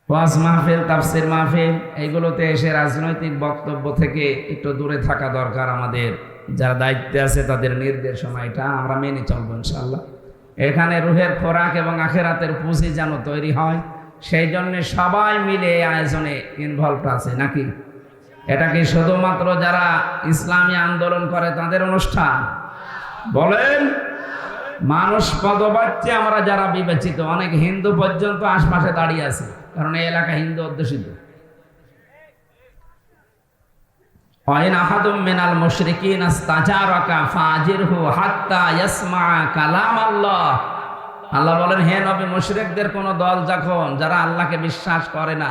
ওয়াজ মাহফিল, তাফসির মাহফিল, এইগুলোতে এসে রাজনৈতিক বক্তব্য থেকে একটু দূরে থাকা দরকার আমাদের। যারা দায়িত্বে আছে তাদের নির্দেশনা এটা আমরা মেনে চলবো ইনশাআল্লাহ। এখানে রুহের খোরাক এবং আখেরাতের পুঁজি যেন তৈরি হয়, সেই জন্য সবাই মিলে এই আয়োজনে ইনভলভ আছে নাকি? এটা কি শুধুমাত্র যারা ইসলামী আন্দোলন করে তাদের অনুষ্ঠান? বলেন, মানুষ পদবাচ্যে আমরা যারা বিবেচিত, অনেক হিন্দু পর্যন্ত আশপাশে দাঁড়িয়ে আছে, কারণ এই এলাকা হিন্দু অধ্যুষিত। ওয়াইন আহাদুম মিনাল মুশরিকিন ইস্তাজারাকা ফাজিরহু হাত্তা ইয়াসমা কালাম আল্লাহ। আল্লাহ বলেন, হে নবী, মুশরিকদের কোন দল যখন, যারা আল্লাহকে বিশ্বাস করে না,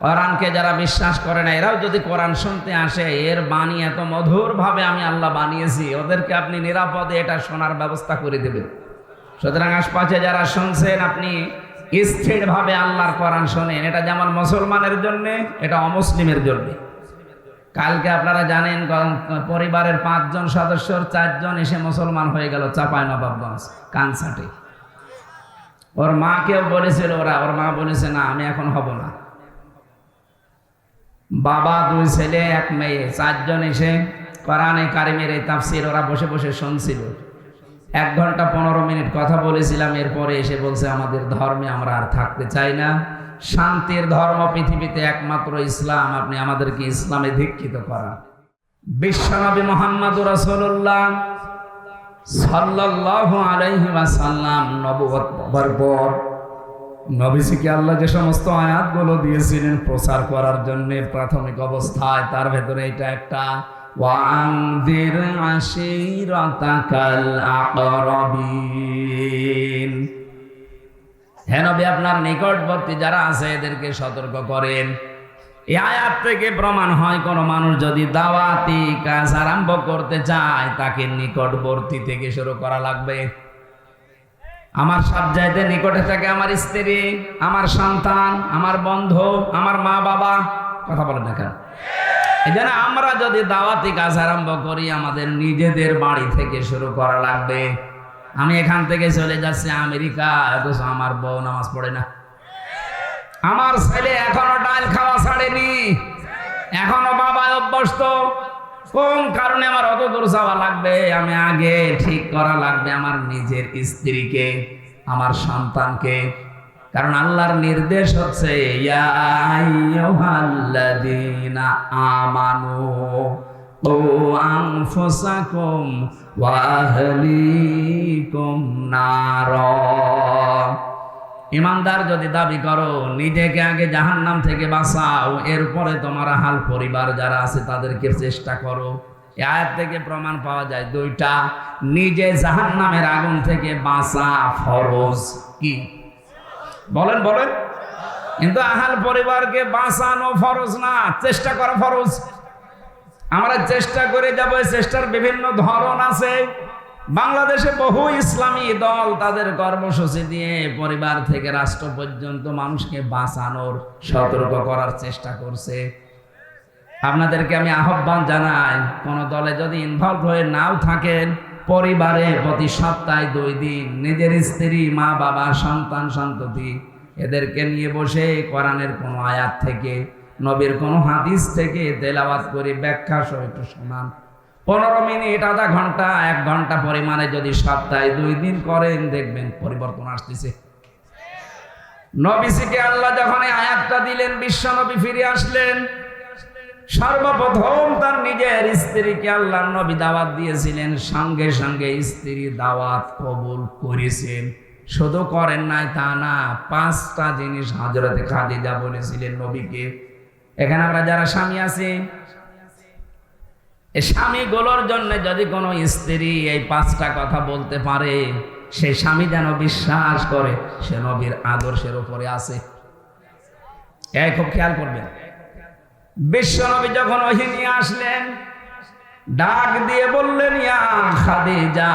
কোরআনকে যারা বিশ্বাস করে না, এরাও যদি কোরআন শুনতে আসে, এর বাণী এত মধুর ভাবে আমি আল্লাহ বানিয়েছি, ওদেরকে আপনি নিরাপদে এটা শোনার ব্যবস্থা করে দেবেন। সুতরাং আশপাশে যারা শুনছেন, আপনি স্থির ভাবে আল্লাহর কোরআন শোনেন। এটা যেমন মুসলমানের জন্য, এটা অমুসলিমের জন্য। কালকে আপনারা জানেন পরিবারের 5 জন সদস্যর 4 জন এসে মুসলমান হয়ে গেল চাঁপাইনবাবগঞ্জ কানসাটে। ওর মাকেও বলেছিল, ওর মা বলেছে না, আমি এখন হব না। বাবা, 2 ছেলে 1 মেয়ে, 4 জন এসে কোরআনে কারিমের এই তাফসির ওরা বসে বসে শুনছিল। 1 ঘন্টা 15 মিনিট কথা বলেছিলাম। এরপরে এসে বলছে, আমাদের ধর্মে আমরা আর থাকতে চাই না, শান্তির ধর্ম পৃথিবীতে একমাত্র ইসলাম, আপনি আমাদেরকে ইসলামে দীক্ষিত করান। বিশ্বনবী মুহাম্মদুর রাসূলুল্লাহ সাল্লাল্লাহু আলাইহি ওয়াসাল্লাম নবুয়ত পাওয়ার পর নবীজিকে আল্লাহ যে সমস্ত আয়াতগুলো দিয়েছিলেন প্রচার করার জন্য প্রাথমিক অবস্থায়, তার ভেতরে এটা একটা, ওয়ানদির আশিরাতাকাল আকরাবিন। হে নবী, আপনার নিকটবর্তী যারা আছে এদেরকে সতর্ক করেন। এই আয়াত থেকে প্রমাণ হয়, কোন মানুষ যদি দাওয়াতি কাজ আরম্ভ করতে চায়, তাকে নিকটবর্তী থেকে শুরু করা লাগবে। আমার সবচাইতে নিকটে থাকে আমার স্ত্রী, আমার সন্তান, আমার বন্ধু, আমার মা বাবা। কথা বলেন না কেন? এই জন্য আমরা যদি দাওয়াতি কাজ আরম্ভ করি, আমাদের নিজেদের বাড়ি থেকে শুরু করা লাগবে। আমি এখান থেকে চলে যাচ্ছি আমেরিকা, অথচ আমার বউ নামাজ পড়ে না, আমার ছেলে এখনো ডাল খাওয়া ছাড়েনি, এখনো বাবা অভ্যস্ত। কোন কারণে আমার অত দূর যাওয়া লাগবে? আমি আগে ঠিক করা লাগবে আমার নিজের স্ত্রীকে, আমার সন্তানকে। কারণ আল্লাহর নির্দেশ হচ্ছে, ইয়া আইয়ুহাল্লাযীনা আমানু ও আনফুসাকুম ওয়া আহলিকুম নারা। ইমানদার যদি দাবি করো, নিজেকে আগে জাহান্নাম থেকে বাঁচাও, এরপরে তোমার আহাল পরিবার যারা আছে তাদেরকে চেষ্টা করো। এই আয়াত থেকে প্রমাণ পাওয়া যায় 2টা। নিজে জাহান্নামের আগুন থেকে বাঁচা ফরজ। কি বলেন? বলেন। কিন্তু আহাল পরিবারকে বাঁচানো ফরজ না, চেষ্টা করা ফরজ। আমরা চেষ্টা করে যাব, চেষ্টার বিভিন্ন ধরন আছে। বাংলাদেশে বহু ইসলামী দল তাদের কর্মসূচি দিয়ে পরিবার থেকে রাষ্ট্র পর্যন্ত মানুষকে বাঁচানোর, সতর্ক করার চেষ্টা করছে। আপনাদেরকে আমি আহ্বান জানাই, কোন দলে যদি ইনভলভ হয়ে নাও থাকেন, পরিবারে প্রতি সপ্তাহে 2 দিন নিজের স্ত্রী, মা বাবা, সন্তান সন্ততি এদেরকে নিয়ে বসে কোরআনের কোন আয়াত থেকে, নবীর কোন হাদিস থেকে তেলাওয়াত করে ব্যাখ্যা সহ একটু শোনান। 15 মিনিট, আধা ঘন্টা, 1 ঘন্টা পরিমাণে যদি সপ্তাহে 2 দিন করেন, দেখবেন পরিবর্তন আসতেছে। নবীজিকে আল্লাহ যখন এই আয়াতটা দিলেন, বিশ্ব নবী ফিরে আসলেন, সর্বপ্রথম তার নিজের স্ত্রীকে আল্লাহ নবী দাওয়াত দিয়েছিলেন, সঙ্গে সঙ্গে স্ত্রী দাওয়াত কবুল করেছেন। শুধু করেন নাই তা না, 5টা জিনিস হযরতে খাদিজা বলেছিলেন নবীকে। এখানে আমরা যারা স্বামী আছি, এই স্বামীগুলোর জন্য যদি কোনো স্ত্রী এই 5টা কথা বলতে পারে, সেই স্বামী যেন বিশ্বাস করে সে নবীর আদর্শের উপরে আছে। এই খুব খেয়াল করবেন। বিশ্ব নবী যখন ওহী নিয়ে আসলেন, ডাক দিয়ে বললেন, ইয়া খাদিজা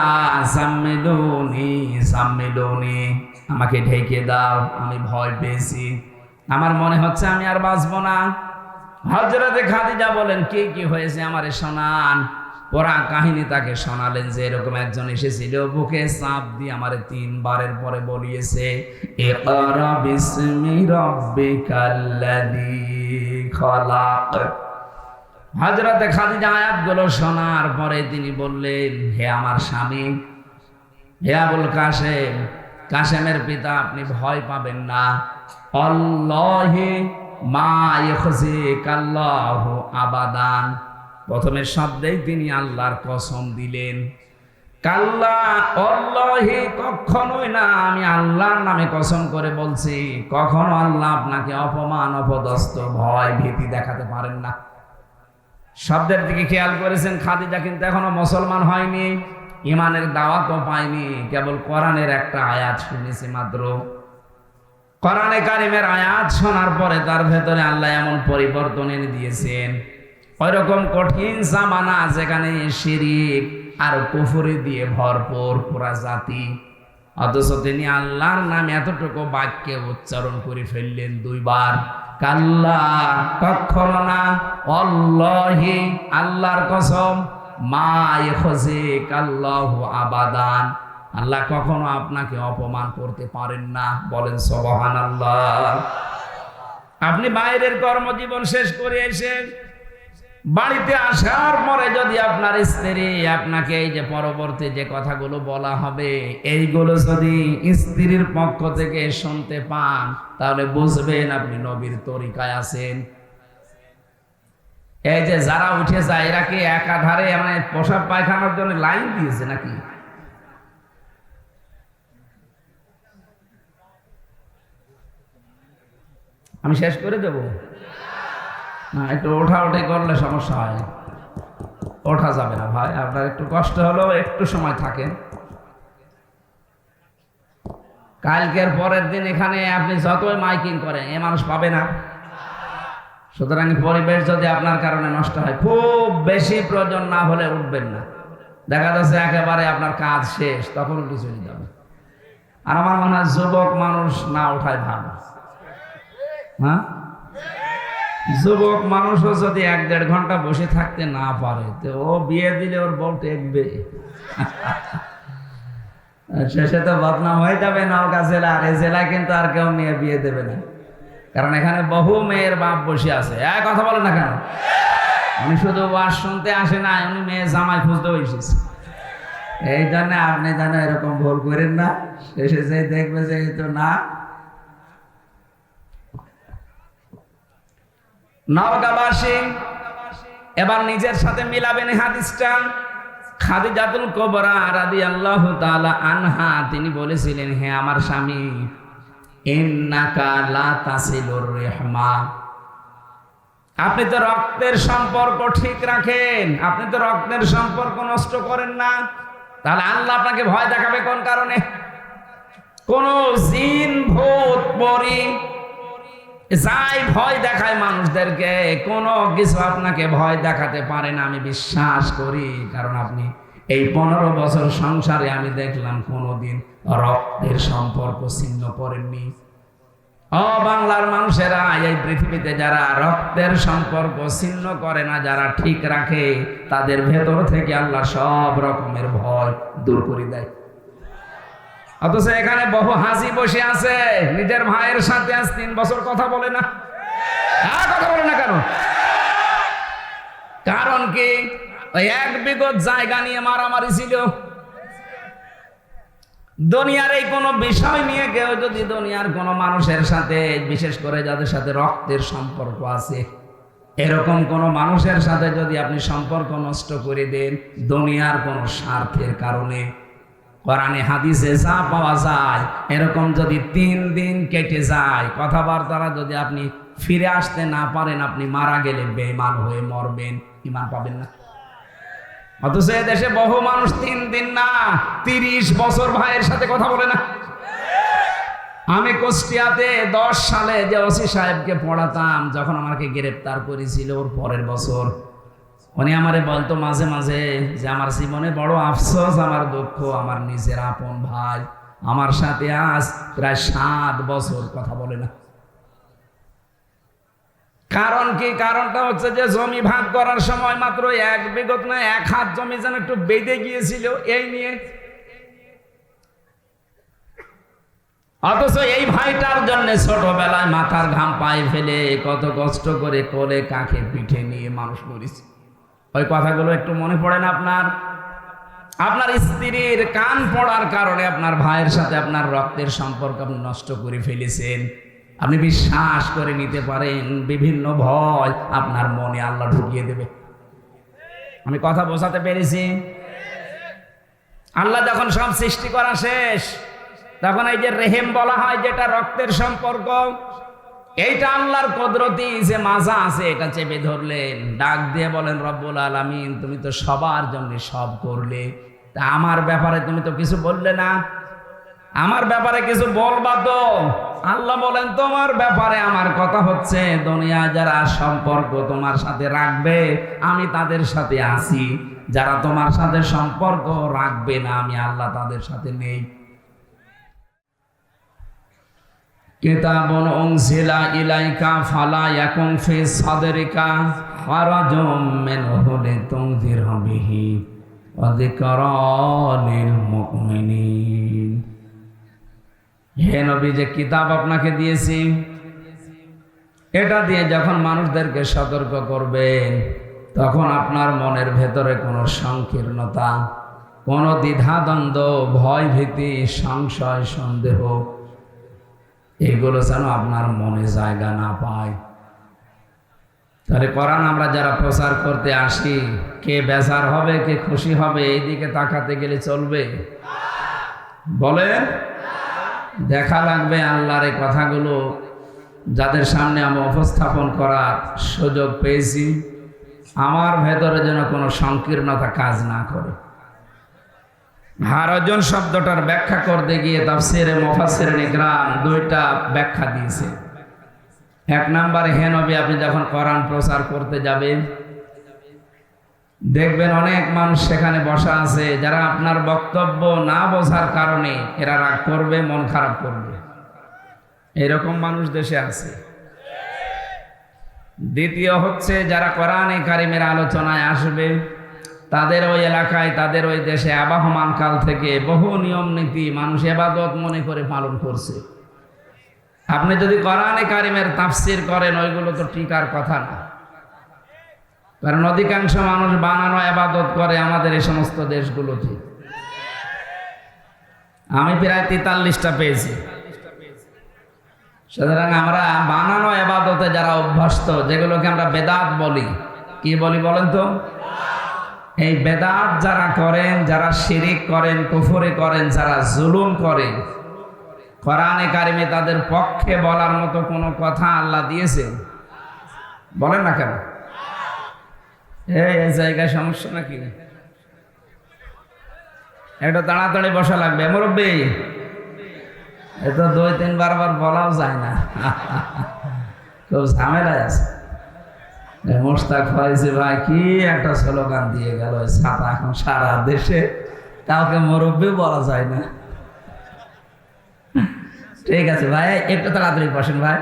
সাম্মিলুনি সাম্মিলুনি, আমাকে ঢেকে দাও, আমি ভয় পেয়েছি, আমার মনে হচ্ছে আমি আর বাঁচবো না। হযরতে খাদিজা বলেন, কি কি হয়েছে আমারে শোনান। ওরা কাহিনী তাকে শোনালেন যে এরকম একজন এসেছিল, বুকে চাপ দিয়ে আমারে 3 বারের পরে বলিয়েছে, ইকরা বিসমি রাব্বিকাল্লাযী খলাক। হযরতে খাদিজা আয়াতগুলো শোনার পরে তিনি বললেন, হে আমার স্বামী, হে আবুল কাসেম, কাসেমের পিতা, আপনি ভয় পাবেন না। আল্লাহি মা ইখজিকাল্লাহু আবাদান। প্রথমের শব্দেই তিনি আল্লাহর কসম দিলেন। কাল্লা আল্লাহি, কখনোই না, আমি আল্লাহর নামে কসম করে বলছি, কখনো আল্লাহ আপনাকে অপমান, অপদস্থ, ভয়, ভীতি দেখাতে পারেন না। শব্দের দিকে খেয়াল করেছেন, খাদিজা কিন্তু এখনো মুসলমান হয়নি, ইমানের দাওয়াতও পায়নি, কেবল কোরআনের একটা আয়াত শুনেছে মাত্র। কোরআনে কারিমের আয়াত শোনার পরে তার ভেতরে আল্লাহ এমন পরিবর্তন এনে দিয়েছেন, ওইরকম কঠিন জামানা যেখানে শিরিক আর কুফরি দিয়ে ভরপুর পুরা জাতি, অথচ তিনি আল্লাহর নাম এতটুকু বাক্যে উচ্চারণ করে ফেললেন 2 বার। কাল্লা, কখনো না, আল্লাহি, আল্লাহর কসম, মা ইখজিকাল্লাহু আবাদান, আল্লাহ কখনো আপনাকে অপমান করতে পারেন না। বলেন সুবহানাল্লাহ। আপনি বাইরের কর্মজীবন শেষ করে এসে বাড়িতে আসার পরে যদি আপনার স্ত্রী আপনাকে এই যে পরবর্তী যে কথাগুলো বলা হবে, এইগুলো যদি স্ত্রীর পক্ষ থেকে শুনতে পান, তাহলে বুঝবেন আপনি নবীর তরিকায় আছেন। এই যে যারা উঠে যায়, এরা কি একাধারে মানে পোশাক পায়খানার জন্য লাইন দিয়েছে নাকি? আমি শেষ করে দেব না? একটু ওঠাউঠি করলে সমস্যা হয়। ওঠা যাবে না ভাই, আপনার একটু কষ্ট হলেও একটু সময় থাকেন। কালকের পরের দিন এখানে আপনি যতই মাইকিং করেন, এ মানুষ পাবে না। সুতরাং পরিবেশ যদি আপনার কারণে নষ্ট হয়, খুব বেশি প্রয়োজন না হলে উঠবেন না। দেখা যাচ্ছে একেবারে আপনার কাজ শেষ, তখন উঠে চলে যাবে। আর আমার মনে হয় যুবক মানুষ না ওঠায় ভালো। হ্যাঁ, যুবক মানুষও যদি 1-1.5 ঘন্টা বসে থাকতে না পারে, তো ও বিয়ে দিলে ওর বউ টেকবে। শেষে তো বদনাম হয়ে যাবে নওগাঁ জেলা। আর এই জেলায় কিন্তু আর কেউ মেয়ে বিয়ে দেবে না, কারণ এখানে বহু মেয়ের বাপ বসে আছে। কথা বলে না কেন? উনি শুধু ওয়াজ শুনতে আসে না, উনি মেয়ে জামাই খুঁজতেও এসেছে। এই জন্য আপনি যেন এরকম ভুল করেন না, শেষে যে দেখবে যে তো না। নওগাঁবাসী এবার নিজের সাথে মিলাবেন হাদিসটা। খাদিজাতুল কুবরা রাদিয়াল্লাহু তাআলা আনহা তিনি বলেছিলেন, হে আমার স্বামী, ইন্নাকা লা তাসিলুর রিহমা, আপনি তো রক্তের সম্পর্ক ঠিক রাখেন, আপনি তো রক্তের সম্পর্ক নষ্ট করেন না। তাহলে আল্লাহ আপনাকে ভয় দেখাবে কোন কারণে? কোন জিন, ভূত, পরী যাই ভয় দেখায় মানুষদেরকে, কোনো কিছু আপনাকে ভয় দেখাতে পারে না, আমি বিশ্বাস করি। কারণ আপনি এই 15 বছর সংসারে আমি দেখলাম কোনোদিন রক্তের সম্পর্ক ছিন্ন করেননি। বাংলার মানুষেরা, এই পৃথিবীতে যারা রক্তের সম্পর্ক ছিন্ন করে না, যারা ঠিক রাখে, তাদের ভেতর থেকে আল্লাহ সব রকমের ভয় দূর করে দেয়। অথচ এখানে বহু হাজি বসে আছে, নিজের ভাইয়ের সাথে আজ 3 বছর কথা বলে না। কথা বলে না কেন? কারণ কি? ওই 1 বিঘত জায়গা নিয়ে মারামারি ছিল। দুনিয়ার এই কোনো বিষয় নিয়ে কেউ যদি দুনিয়ার কোনো মানুষের সাথে, বিশেষ করে যাদের সাথে রক্তের সম্পর্ক আছে, এরকম কোনো মানুষের সাথে যদি আপনি সম্পর্ক নষ্ট করে দেন দুনিয়ার কোনো স্বার্থের কারণে, কোরআনে হাদিসে যা পাওয়া যায়, এরকম যদি 3 দিন কেটে যায়, কথাবার্তারা যদি আপনি ফিরে আসতে না পারেন, আপনি মারা গেলে বেঈমান হয়ে মরবেন, ঈমান পাবেন না। অথচ দেশে বহু মানুষ 3 দিন না 30 বছর ভাইয়ের সাথে কথা বলে না। আমি কুষ্টিয়াতে 10 সালে যে ওসি সাহেবকে পড়াতাম, যখন আমাকে গ্রেফতার করেছিল, ওর পরের বছর উনি আমারে বলতো মাঝে মাঝে যে আমার জীবনে বড় আফসোস, আমার দুঃখ, আমার নিজের আপন ভাই আমার সাথে আজ প্রায় 7 বছর কথা বলে না। কারণ কি? কারণটা হচ্ছে যে জমি ভাগ করার সময় মাত্র 1 বিঘত না 1 হাত জমি যেন একটু বেঁধে গিয়েছিল এই নিয়ে। অথচ এই ভাইটার জন্য ছোটবেলায় মাথার ঘাম পায়ে ফেলে কত কষ্ট করে কোলে কাঁখে পিঠে নিয়ে মানুষ করেছে। ওই কথাগুলো একটু মনে পড়ে না আপনার? আপনার স্ত্রীর কান পড়ার কারণে আপনার ভাইয়ের সাথে আপনার রক্তের সম্পর্ক আপনি নষ্ট করে ফেলেছেন। আপনি বিশ্বাস করে নিতে পারেন বিভিন্ন ভয় আপনার মনে আল্লাহ ঢুকিয়ে দেবে। আমি কথা বোঝাতে পেরেছি? আল্লাহ যখন সব সৃষ্টি করা শেষ, তখন এই যে রেহেম বলা হয়, যেটা রক্তের সম্পর্ক, এইটা আল্লাহর কুদরতি যে মাজা আছে এটা চেপে ধরলেন, ডাক দিয়ে বলেন, রব্বুল আলামিন তুমি তো সবার জন্য সব করলে, তা আমার ব্যাপারে তুমি তো কিছু বললে না, আমার ব্যাপারে কিছু বলবা তো। আল্লাহ বলেন, তোমার ব্যাপারে আমার কথা হচ্ছে, দুনিয়া যারা সম্পর্ক তোমার সাথে রাখবে আমি তাদের সাথে আছি, যারা তোমার সাথে সম্পর্ক রাখবে না আমি আল্লাহ তাদের সাথে নেই। কিতাবুন উনজিলা ইলাইকা ফালা ইয়াকুন ফি সাদরিকা হারাজুম মিনহু লিতুনযিরা বিহি ওয়া যিকরা লিল মুমিনিন। হে নবী, যে কিতাব আপনাকে দিয়েছি এটা দিয়ে যখন মানুষদেরকে সতর্ক করবেন, তখন আপনার মনের ভেতরে কোনো সংকীর্ণতা, কোনো দ্বিধাদ্বন্দ্ব, ভয় ভীতি, সংশয়, সন্দেহ এগুলো যেন আপনার মনে জায়গা না পায়। তাহলে কোরআন আমরা যারা প্রচার করতে আসি, কে বেজার হবে কে খুশি হবে এইদিকে তাকাতে গেলে চলবে? বলেন, দেখা লাগবে আল্লাহর এই কথাগুলো যাদের সামনে আমি উপস্থাপন করার সুযোগ পেয়েছি, আমার ভেতরে যেন কোনো সংকীর্ণতা কাজ না করে। হারাজন শব্দটার ব্যাখ্যা করতে গিয়ে তাফসীরে মুফাসসিরিন ইকরাম দুইটা ব্যাখ্যা দিয়েছে। এক নম্বরে, হে নবী, আপনি যখন কোরআন প্রচার করতে যাবেন দেখবেন অনেক মানুষ সেখানে বসা আছে যারা আপনার বক্তব্য না বোঝার কারণে এরা রাগ করবে, মন খারাপ করবে। এরকম মানুষ দেশে আছে। দ্বিতীয় হচ্ছে, যারা কোরআনে কারিমের আলোচনায় আসবে তাদের ওই এলাকায়, তাদের ওই দেশে আবহমান কাল থেকে বহু নিয়ম নীতি মানুষ ইবাদত মনে করে পালন করছে। আপনি যদি কোরআনে কারিমের তাফসীর করেন, ওইগুলো তো টিকার কথা না, কারণ অধিকাংশ মানুষ বানানো ইবাদত করে আমাদের এই সমস্ত দেশগুলোতে। আমি প্রায় 43টা পেয়েছি। সুতরাং আমরা বানানো ইবাদতে যারা অভ্যস্ত, যেগুলোকে আমরা বেদাত বলি, কি বলি বলেন তো? এই বেদাত যারা করেন, যারা শিরিক করেন, কুফরি করেন, যারা জুলুম করেন, কোরআনে কারিমে তাদের পক্ষে বলার মতো কোনো কথা আল্লাহ দিয়েছেন? বলেন না কেন? এই জায়গায় সমস্যা নাকি? একটু তাড়াতাড়ি বসা লাগবে। মুরব্বী, এটা 2-3 বার বলাও যায় না, খুব ঝামেলায় আছে। মোশতাক ফয়েজি ভাই কি একটা স্লোগান দিয়ে গেল, ছাতা এখন সারা দেশে, কাউকে মুরব্বী বলা যায় না। ঠিক আছে ভাই, একটু তাড়াতাড়ি বসেন ভাই।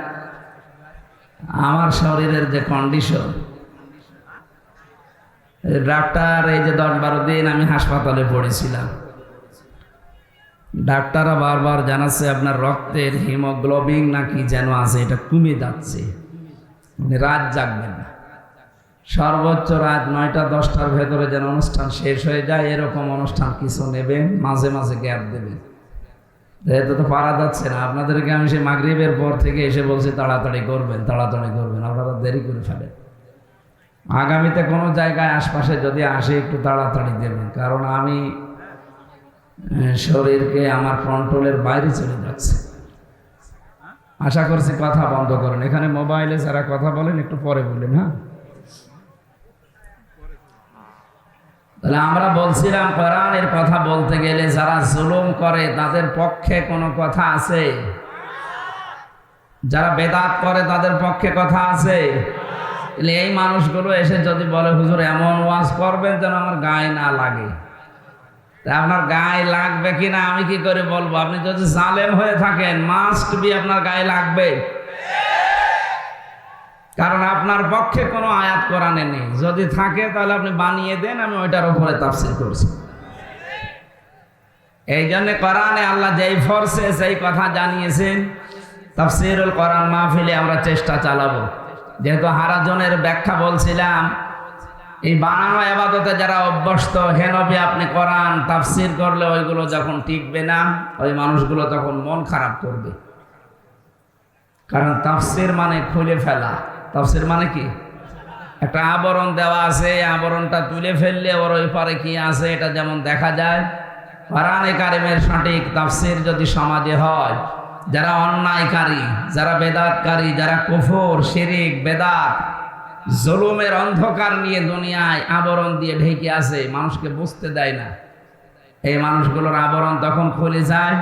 আমার শরীরের যে কন্ডিশন, ডাক্তার এই যে 10-12 দিন আমি হাসপাতালে পড়েছিলাম, ডাক্তাররা বারবার জানাচ্ছে আপনার রক্তের হিমোগ্লোবিন নাকি যেন আছে, এটা কমে যাচ্ছে, রাত জাগবেন না, সর্বোচ্চ রাত 9টা-10টার ভেতরে যেন অনুষ্ঠান শেষ হয়ে যায়, এরকম অনুষ্ঠান কিছু নেবেন, মাঝে মাঝে গ্যাপ দেবেন। যেহেতু তো পারা যাচ্ছে না, আপনাদেরকে আমি সেই মাগরিবের পর থেকে এসে বলছি তাড়াতাড়ি করবেন, তাড়াতাড়ি করবেন, আপনারা দেরি করে ফেলেন। আগামীতে কোনো জায়গায় আশপাশে যদি আসে একটু তাড়াতাড়ি দেবেন, কারণ আমি শরীরকে আমার কন্ট্রোলের বাইরে চলে যাচ্ছে। আশা করছি কথা বন্ধ করেন, এখানে মোবাইলে যারা কথা বলেন একটু পরে বলেন। হ্যাঁ, তাহলে আমরা বলছিলাম কোরআনের কথা বলতে গেলে যারা জুলুম করে তাদের পক্ষে কোনো কথা আছে? যারা বেদাত করে তাদের পক্ষে কথা আছে? এই মানুষগুলো এসে যদি বলে, হুজুর এমন ওয়াজ করবেন যেন আমার গায়ে না লাগে, তা আপনার গায়ে লাগবে কিনা আমি কি করে বলবো? আপনি যদি জালেম হয়ে থাকেন, মাস্ট বি আপনার গায়ে লাগবে। কারণ আপনার পক্ষে কোনো আয়াত কোরআনে নেই, যদি থাকে তাহলে আপনি বানিয়ে দেন, আমি ওইটার উপরে তাফসীর করছি। এই জন্য কোরআনে আল্লাহ যেই ফরসে সেই কথা জানিয়েছেন। তাফসীরুল কোরআন মাহফিলে আমরা চেষ্টা চালাবো, যেহেতু হারাজনের ব্যাখ্যা বলছিলাম, এই বানানো ইবাদতে যারা অভ্যস্ত, হে নবী আপনি কোরআন তাফসীর করলে ওইগুলো যখন টিকবে না, ওই মানুষগুলো তখন মন খারাপ করবে। কারণ তাফসীর মানে খুলে ফেলা। তাফসীর মানে কি? একটা আবরণ দেওয়া আছে, আবরণটা তুলে ফেললে ওর ওই পারে কি আছে এটা যেমন দেখা যায়। কোরআনে কারিমের সঠিক তাফসীর যদি সমাজে হয়, যারা অন্যায়কারী, যারা বেদাতকারী, যারা কুফর, শিরিক, বেদাত, জুলুমের অন্ধকার নিয়ে দুনিয়ায় আবরণ দিয়ে ঢেকে আছে, মানুষকে বুঝতে দেয় না, এই মানুষগুলোর আবরণ তখন খুলে যায়,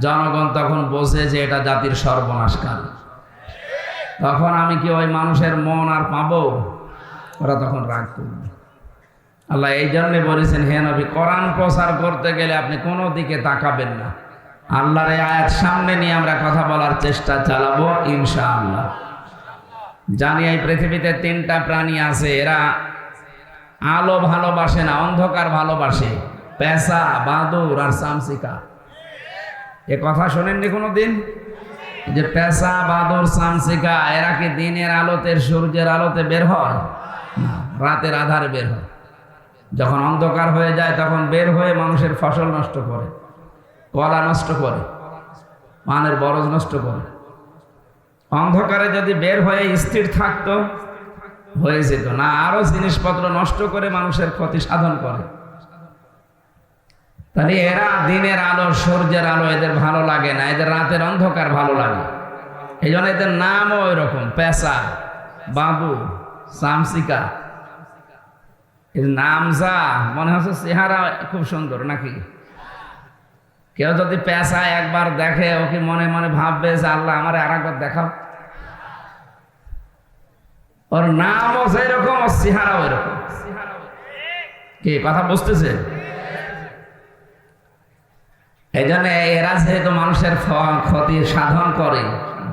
জনগণ তখন বোঝে যে এটা জাতির সর্বনাশকারী। তখন আমি কি ওই মানুষের মন আর পাবো? ওরা তখন রাগ করবে। আল্লাহ এই জন্য বলেছেন, হে নবী কোরআন প্রচার করতে গেলে আপনি কোনো দিকে তাকাবেন না। আল্লাহর এই আয়াত সামনে নিয়ে আমরা কথা বলার চেষ্টা চালাবো ইনশাআল্লাহ। জানি এই পৃথিবীতে তিনটা প্রাণী আছে, এরা আলো ভালোবাসে না, অন্ধকার ভালোবাসে, পেঁচা, বাদুর আর চামচিকা। এ কথা শোনেননি কোনোদিন? যে পেঁচা, বাদুর, চামচিকা এরা কি দিনের আলোতে, সূর্যের আলোতে বের হয় না, রাতের আধারে বের হয়। যখন অন্ধকার হয়ে যায় তখন বের হয়ে মানুষের ফসল নষ্ট করে, কলা নষ্ট করে, পানের বরজ নষ্ট করে। অন্ধকারে যদি বের হয়ে স্থির থাকতো হয়ে যেত না, আরো জিনিসপত্র নষ্ট করে মানুষের ক্ষতি সাধন করে। তাহলে এরা দিনের আলো, সূর্যের আলো এদের ভালো লাগে না, এদের রাতের অন্ধকার ভালো লাগে। এই জন্য এদের নামও ওই রকম, পেঁচা, বাবু, চামচিকা। এর নাম যা মনে হচ্ছে চেহারা খুব সুন্দর নাকি? কেউ যদি পেঁচা একবার দেখে, ওকে মনে মনে ভাববে যে আল্লাহ আমার আর একবার দেখাও। ওর নামও সেই রকম, ওর চেহারা ওই রকম। কি কথা বুঝতেছে? এই জন্য এরা যেহেতু মানুষের ক্ষতি সাধন করে,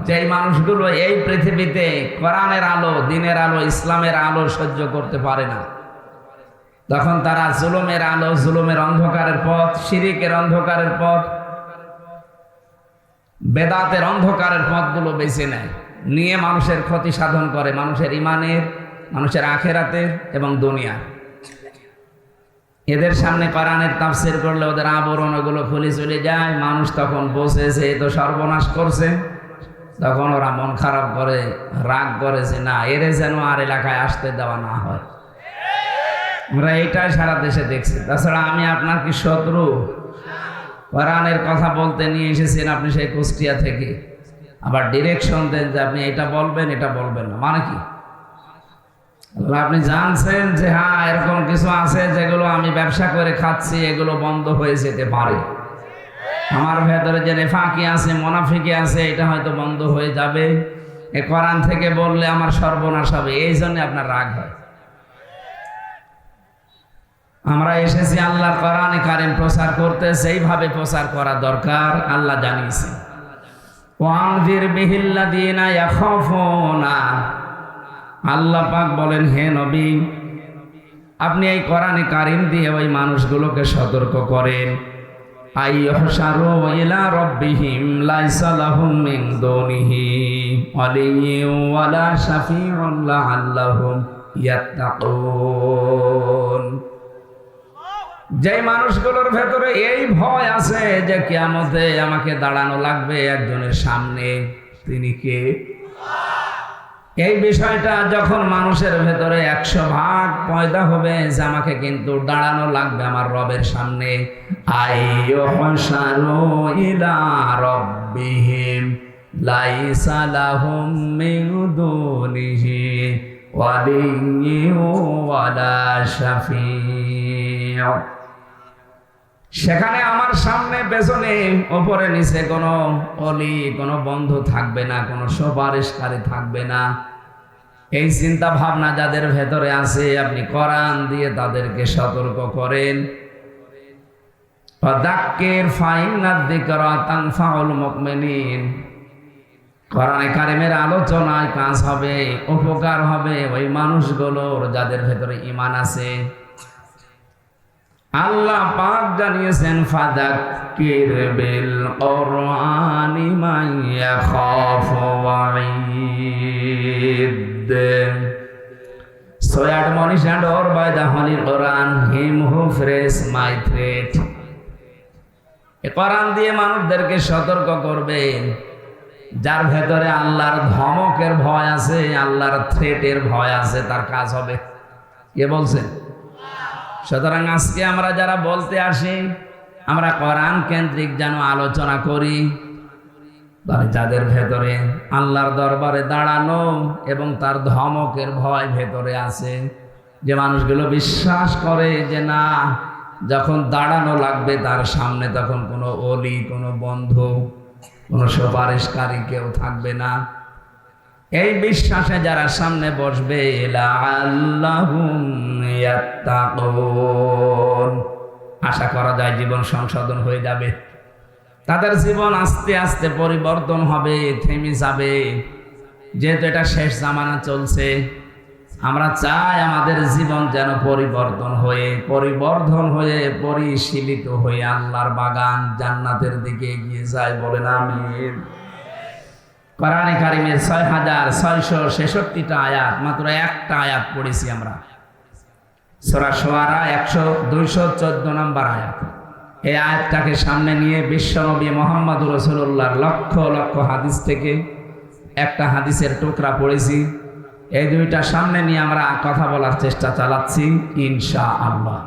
যেই মানুষগুলো এই পৃথিবীতে কোরআনের আলো, দিনের আলো, ইসলামের আলো সহ্য করতে পারে না, তখন তারা জুলুমের আলো, জুলুমের অন্ধকারের পথ, শিরিকের অন্ধকারের পথ, বেদাতের অন্ধকারের পথগুলো বেছে নেয়, নিয়ে মানুষের ক্ষতি সাধন করে, মানুষের ইমানের, মানুষের আখেরাতের এবং দুনিয়ার। এদের সামনে কোরআনের তাফসীর করলে ওদের আবরণ ওগুলো খুলে চলে যায়, মানুষ তখন বোঝে যে এ তো সর্বনাশ করছে। তখন ওরা মন খারাপ করে, রাগ করে যে না, এরে যেন আর এলাকায় আসতে দেওয়া না হয়। আমরা এইটাই সারা দেশে দেখছি। তাছাড়া আমি আপনার কি শত্রু? কোরআনের কথা বলতে নিয়ে এসেছেন আপনি সেই কুষ্টিয়া থেকে, আবার ডিরেকশন দেন যে আপনি এটা বলবেন, এটা বলবেন না, মানে কি? আপনি জানছেন যে হ্যাঁ এরকম কিছু আছে যেগুলো আমি ব্যবসা করে খাচ্ছি, এগুলো বন্ধ হয়ে যেতে পারে। আমার ভেতরে যে নেফাকি আছে, মুনাফিকি আছে, এটা হয়তো বন্ধ হয়ে যাবে। এ কোরআন থেকে বললে আমার সর্বনাশ হবে, এই জন্য আপনার রাগ হয়। আমরা এসেছি আল্লাহর কোরআনে কারিম প্রচার করতে, সেইভাবে প্রচার করা দরকার আল্লাহ জানিয়েছে। ওয়ানজির বিহিল্লাযীনা ইয়াখাফুনা, আল্লাহ পাক বলেন হে নবী আপনি এই কোরআনে কারিম দিয়ে ওই মানুষগুলোকে সতর্ক করেন, আইয়ুহশারু ইলা রাব্বিহিম লাইসা লাহুম মিন দুনিহি ওয়ালিয়্যুন ওয়ালা শাফিউন লাআল্লাহুম ইয়াত্তাকুন। যে মানুষগুলোর ভেতরে এই ভয় আছে যে কিয়ামতে আমাকে দাঁড়ানো লাগবে একজনের সামনে, তিনি কে? এই বিষয়টা যখন মানুষের ভেতরে 100% পয়দা হবে যে আমাকে কিন্তু দাঁড়ানো লাগবে আমার রবের সামনে, আইয়ুহশারু ইলা রাব্বিহিম লাইসা লাহুম মিন দুনিহি ওয়ালিয়্যুন ওয়ালা শাফিউ। সেখানে আমার সামনে, পেছনে, ওপরে নিচে কোনো অলি, কোনো বন্ধু থাকবে না, কোনো সুপারিশকারী থাকবে না। এই চিন্তা ভাবনা যাদের ভেতরে আছে আপনি কোরআন দিয়ে তাদেরকে সতর্ক করেন। ফাযাক্কির ফাইন্নাদ যিকরা তানফাউল মুমিনিন, কোরআনে কারিমের আলোচনায় কাজ হবে, উপকার হবে ওই মানুষগুলোর যাদের ভেতরে ঈমান আছে। আল্লাহ পাক জানিয়েছেন ফাযাক্কির বিল কুরআনি মান ইয়াখাফু ওয়াঈদ। So admonish and or by the Holy Quran him who fears my threat. এই কোরআন দিয়ে মানুষদেরকে সতর্ক করবেন যার ভেতরে আল্লাহর ধমকের ভয় আছে, আল্লাহর থ্রেটের ভয় আছে, তার কাজ হবে। কে বলছেন? সুতরাং আজকে আমরা যারা বলতে আসি আমরা কোরআন কেন্দ্রিক যেন আলোচনা করি, যাদের ভেতরে আল্লাহর দরবারে দাঁড়ানো এবং তার ধমকের ভয় ভেতরে আছে, যে মানুষগুলো বিশ্বাস করে যে না, যখন দাঁড়ানো লাগবে তার সামনে তখন কোনো ওলি, কোনো বন্ধু, কোনো সুপারিশকারী কেউ থাকবে না। এই বিশ্বাসে যারা সামনে বসবে লাআল্লাহুম ইয়াত্তাকুন, আশা করা যায় জীবন সংশোধন হয়ে যাবে, তাদের জীবন আস্তে আস্তে পরিবর্তন হবে, থেমে যাবে। যেহেতু এটা শেষ জামানা চলছে, আমরা চাই আমাদের জীবন যেন পরিবর্তন হয়ে পরিশীলিত হয়ে আল্লাহর বাগান জান্নাতের দিকে এগিয়ে যায়। বলেন আমিন। কোরআনে কারিমের ৬৬৬৬টা আয়াত, মাত্র একটা আয়াত পড়েছি আমরা, সূরা শুআরা ২১৪ নম্বর আয়াত। এই আয়াতটাকে সামনে নিয়ে বিশ্বনবী মুহাম্মদুর রাসূলুল্লাহর লক্ষ লক্ষ হাদিস থেকে একটা হাদিসের টুকরা পড়েছি। এই দুইটা সামনে নিয়ে আমরা কথা বলার চেষ্টা চালাচ্ছি ইনশাআল্লাহ।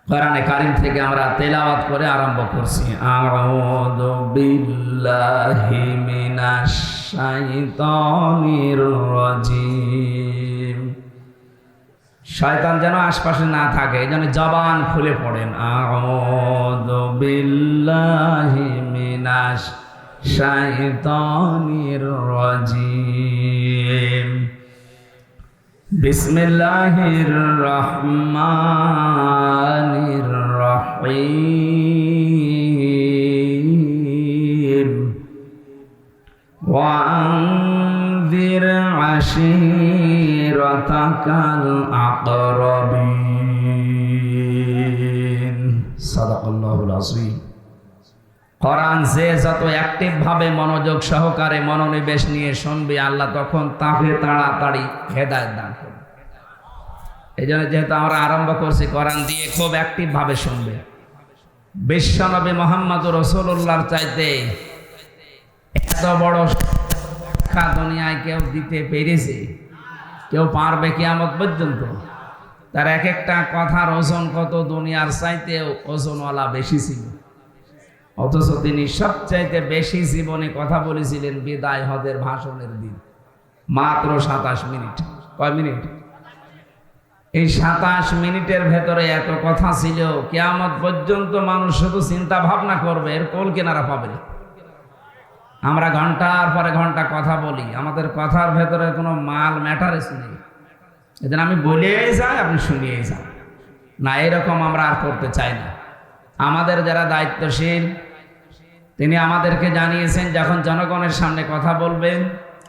কোরআনে কারিম থেকে আমরা তেলাওয়াত করে আরম্ভ করছি। আউযু বিল্লাহি মিনাশ শাইতানির রাজিম। শয়তান যেন আশপাশে না থাকে, এই জন্য জবান খুলে পড়েন। আউযু বিল্লাহি মিনাশ শাইতানির রাজিম। বিসমিল্লাহির রহমানির রহিম। ওয়ানযির আশীরাতাকাল আকরাবিন। সাদাকাল্লাহুল আযীম। কোরআন যে যত অ্যাক্টিভ ভাবে মনোযোগ সহকারে মনোনিবেশ নিয়ে শুনবে, আল্লাহ তখন তাকে তাড়াতাড়ি হেদায়েত দান করবে। এই জন্য যেহেতু আমরা আরম্ভ করছি কোরআন দিয়ে, খুব অ্যাক্টিভ ভাবে শুনবে। বিশ্বনবী মুহাম্মদুর রাসূলুল্লাহর চাইতে এত বড় শিক্ষা দুনিয়ায় কেউ দিতে পেরেছে, কেউ পারবে কিয়ামত পর্যন্ত? তার এক একটা কথার ওজন কত দুনিয়ার চাইতেও ওজনওয়ালা বেশি ছিল, অথচ তিনি সবচাইতে বেশি জীবনে কথা বলেছিলেন বিদায় হজের ভাষণের দিন, মাত্র ২৭ মিনিট। কয় মিনিট? এই ২৭ মিনিটের ভেতরে এত কথা ছিল, কিয়ামত পর্যন্ত মানুষ শুধু চিন্তা ভাবনা করবে, এর কোল কেনারা পাবে না। আমরা ঘন্টার পরে ঘন্টা কথা বলি, আমাদের কথার ভেতরে কোনো মাল ম্যাটারেস নেই। এদিন আমি বলেই যাই, আপনি শুনিয়েই যান না, এরকম আমরা আর করতে চাই না। আমাদের যারা দায়িত্বশীল, তিনি আমাদেরকে জানিয়েছেন যখন জনগণের সামনে কথা বলবেন,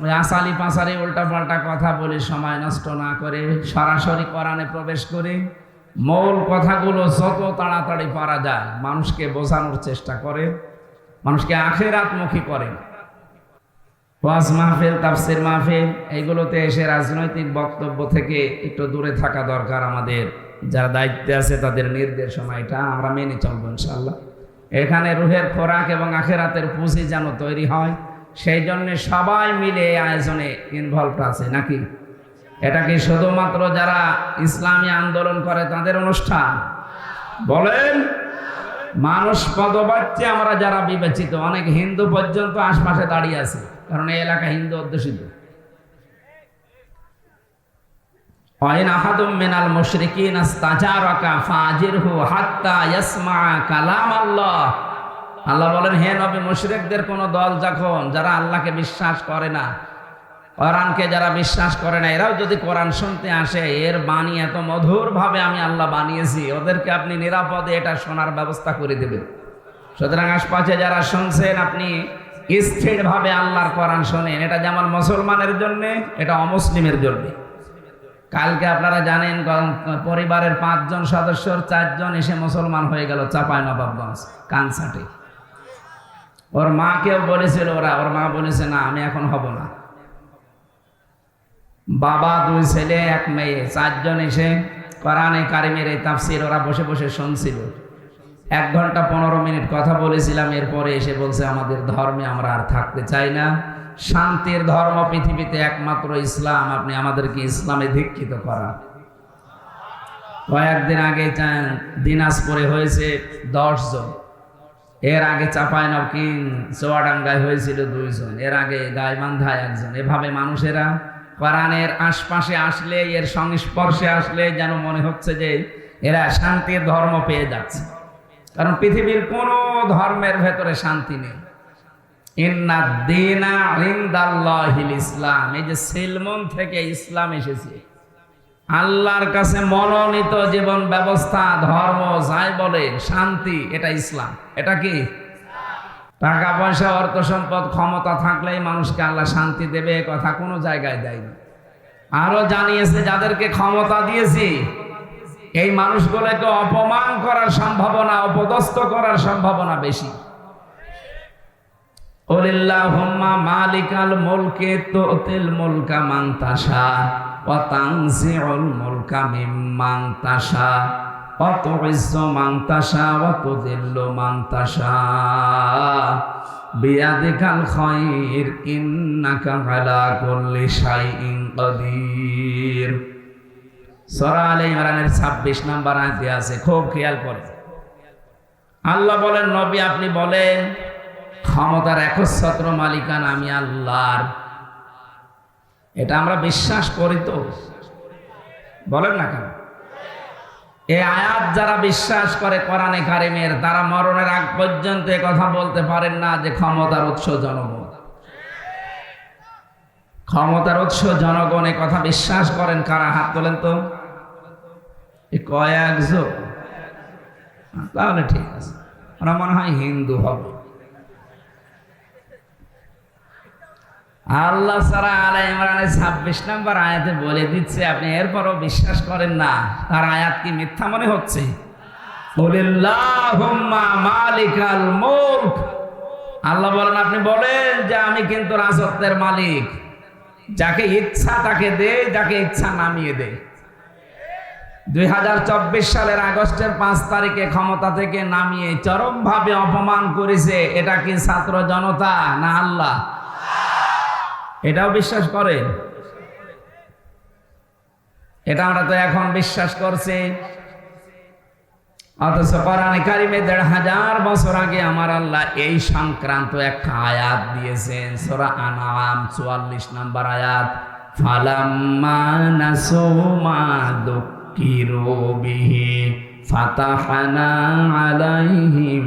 ওই আসালি পাসারি উল্টাপাল্টা কথা বলে সময় নষ্ট না করে সরাসরি কোরআনে প্রবেশ করে মূল কথাগুলো যত তাড়াতাড়ি পারা যায় মানুষকে বোঝানোর চেষ্টা করে, মানুষকে আখিরাতমুখী করে। ওয়াজ মাহফিল, তাফসীর মাহফিল, এইগুলোতে এসে রাজনৈতিক বক্তব্য থেকে একটু দূরে থাকা দরকার। আমাদের যারা দায়িত্বে আছে তাদের নির্দেশনা এটা আমরা মেনে চলবো ইনশাআল্লাহ। এখানে রুহের খোরাক এবং আখিরাতের পুঁজি যেন তৈরি হয়, সেই জন্য সবাই মিলে এই আয়োজনে ইনভলভ আছে নাকি? এটা কি শুধুমাত্র যারা ইসলামী আন্দোলন করে তাদের অনুষ্ঠান? বলেন, মানুষ পদবাচ্যে আমরা যারা বিবেচিত, অনেক হিন্দু পর্যন্ত আশপাশে দাঁড়িয়ে আছে, কারণ এই এলাকা হিন্দু অধ্যুষিত। ওয়াইন আহাদুম মিনাল মুশরিকিন ইস্তাজারাকা ফাজিরহু হাত্তা ইয়াসমা কালাম আল্লাহ। আল্লাহ বলেন, হে নবী, মুশরিকদের কোন দল যখন, যারা আল্লাহকে বিশ্বাস করে না, কোরআনকে যারা বিশ্বাস করে না, এরাও যদি কোরআন শুনতে আসে, এর বাণী এত মধুর ভাবে আমি আল্লাহ বানিয়েছি, ওদেরকে আপনি নিরাপদে এটা শোনার ব্যবস্থা করে দেবেন। সুতরাং আশপাশে যারা শুনছেন, আপনি স্থিরভাবে আল্লাহর কোরআন শোনেন। এটা যেমন মুসলমানের জন্য, এটা অমুসলিমের জন্য। কালকে আপনারা জানেন পরিবারের 5 জন সদস্যর 4 জন এসে মুসলমান হয়ে গেল চাঁপাইনবাবগঞ্জ কানসাটে। ওর মাকেও বলেছিল, ওর মা বলেছে না আমি এখন হব না। বাবা, 2 ছেলে 1 মেয়ে, 4 জন এসে কোরআনে কারিমের এই তাফসীর ওরা বসে বসে শুনছিল। 1 ঘন্টা 15 মিনিট কথা বলেছিলাম। এরপরে এসে বলছে আমাদের ধর্মে আমরা আর থাকতে চাই না, শান্তির ধর্ম পৃথিবীতে একমাত্র ইসলাম, আপনি আমাদেরকে ইসলামে দীক্ষিত করা। কয়েকদিন আগে দিনাজপুরে হয়েছে 10 জন, এর আগে চুয়াডাঙ্গায় হয়েছিল 2 জন, এর আগে গাইবান্ধায় 1 জন। এভাবে মানুষেরা কোরআনের আশপাশে আসলে, এর সংস্পর্শে আসলে যেন মনে হচ্ছে যে এরা শান্তির ধর্ম পেয়ে যাচ্ছে। কারণ পৃথিবীর কোন ধর্মের ভেতরে শান্তি নেই। ইন্নাদ-দীনা ইনদাল্লাহিল ইসলাম, এই যে সিলমন থেকে ইসলাম এসেছে, আল্লাহর কাছে মনোনীত জীবন ব্যবস্থা, ধর্ম যাই বলে শান্তি, এটা ইসলাম। এটা কি? টাকা পয়সা, অর্থ সম্পদ, ক্ষমতা থাকলেই মানুষকে আল্লাহ শান্তি দেবে, কথা কোনো জায়গায় দেয়নি। আরো জানিয়েছে যাদেরকে ক্ষমতা দিয়েছি এই মানুষগুলোকে অপমান করার সম্ভাবনা, অপদস্থ করার সম্ভাবনা বেশি। ওয়ালিল্লাহুম্মা মালিকাল মুলকি তুতিল মুলকা মান তাশা ওয়া তানজিউল মুলকা মিম্মান তাশা ওয়া তুইজ্জু মান তাশা ওয়া তুযিল্লু মান তাশা বিয়াদিকাল খায়র ইন্নাকা আলা কুল্লি শাইইন কাদির। সূরা আলে ইমরানের 26 নম্বর আয়াতে আছে, খুব খেয়াল করে। আল্লাহ বলেন, নবী আপনি বলেন ক্ষমতার একচ্ছত্র মালিকানা আমি আল্লাহর। এটা আমরা বিশ্বাস করি তো? বলেন না কেন? এই আয়াত যারা বিশ্বাস করে কোরআনে কারিমের, তারা মরণের আগ পর্যন্ত এ কথা বলতে পারেন না যে ক্ষমতার উৎস জনগণ। ক্ষমতার উৎস জনগণ, এ কথা বিশ্বাস করেন কারা? হাত তোলেন তো। কয়েকজন, তাহলে ঠিক আছে, ওরা মনে হয় হিন্দু হবে। আল্লাহ সূরা আলে ইমরানের 26 নম্বর আয়াতে বলে দিচ্ছে, আপনি এরপরও বিশ্বাস করেন না, তার আয়াত কি মিথ্যা মনে হচ্ছে? কুলিল্লাহুম্মা মালিকাল মুলক, আল্লাহ বলেন আপনি বলেন যে আমি কিন্তু রাজত্বের মালিক, যাকে ইচ্ছা তাকে দেই, যাকে ইচ্ছা নামিয়ে দেই। 2024 সালের আগস্টের 5 তারিখে ক্ষমতা থেকে নামিয়ে চরমভাবে অপমান করেছে, এটা কি ছাত্র জনতা না আল্লাহ? এটাও বিশ্বাস করে? এটা আমরা তো এখন বিশ্বাস করছি। অথচ কোরআনে কারিমে 1500 বছর আগে আমার আল্লাহ এই সংক্রান্ত একটা আয়াত দিয়েছেন। সূরা আনআম 44 নম্বর আয়াত, ফালাম্মা নাসু মা দুক্কিরু বিহি ফাতাহনা আলাইহিম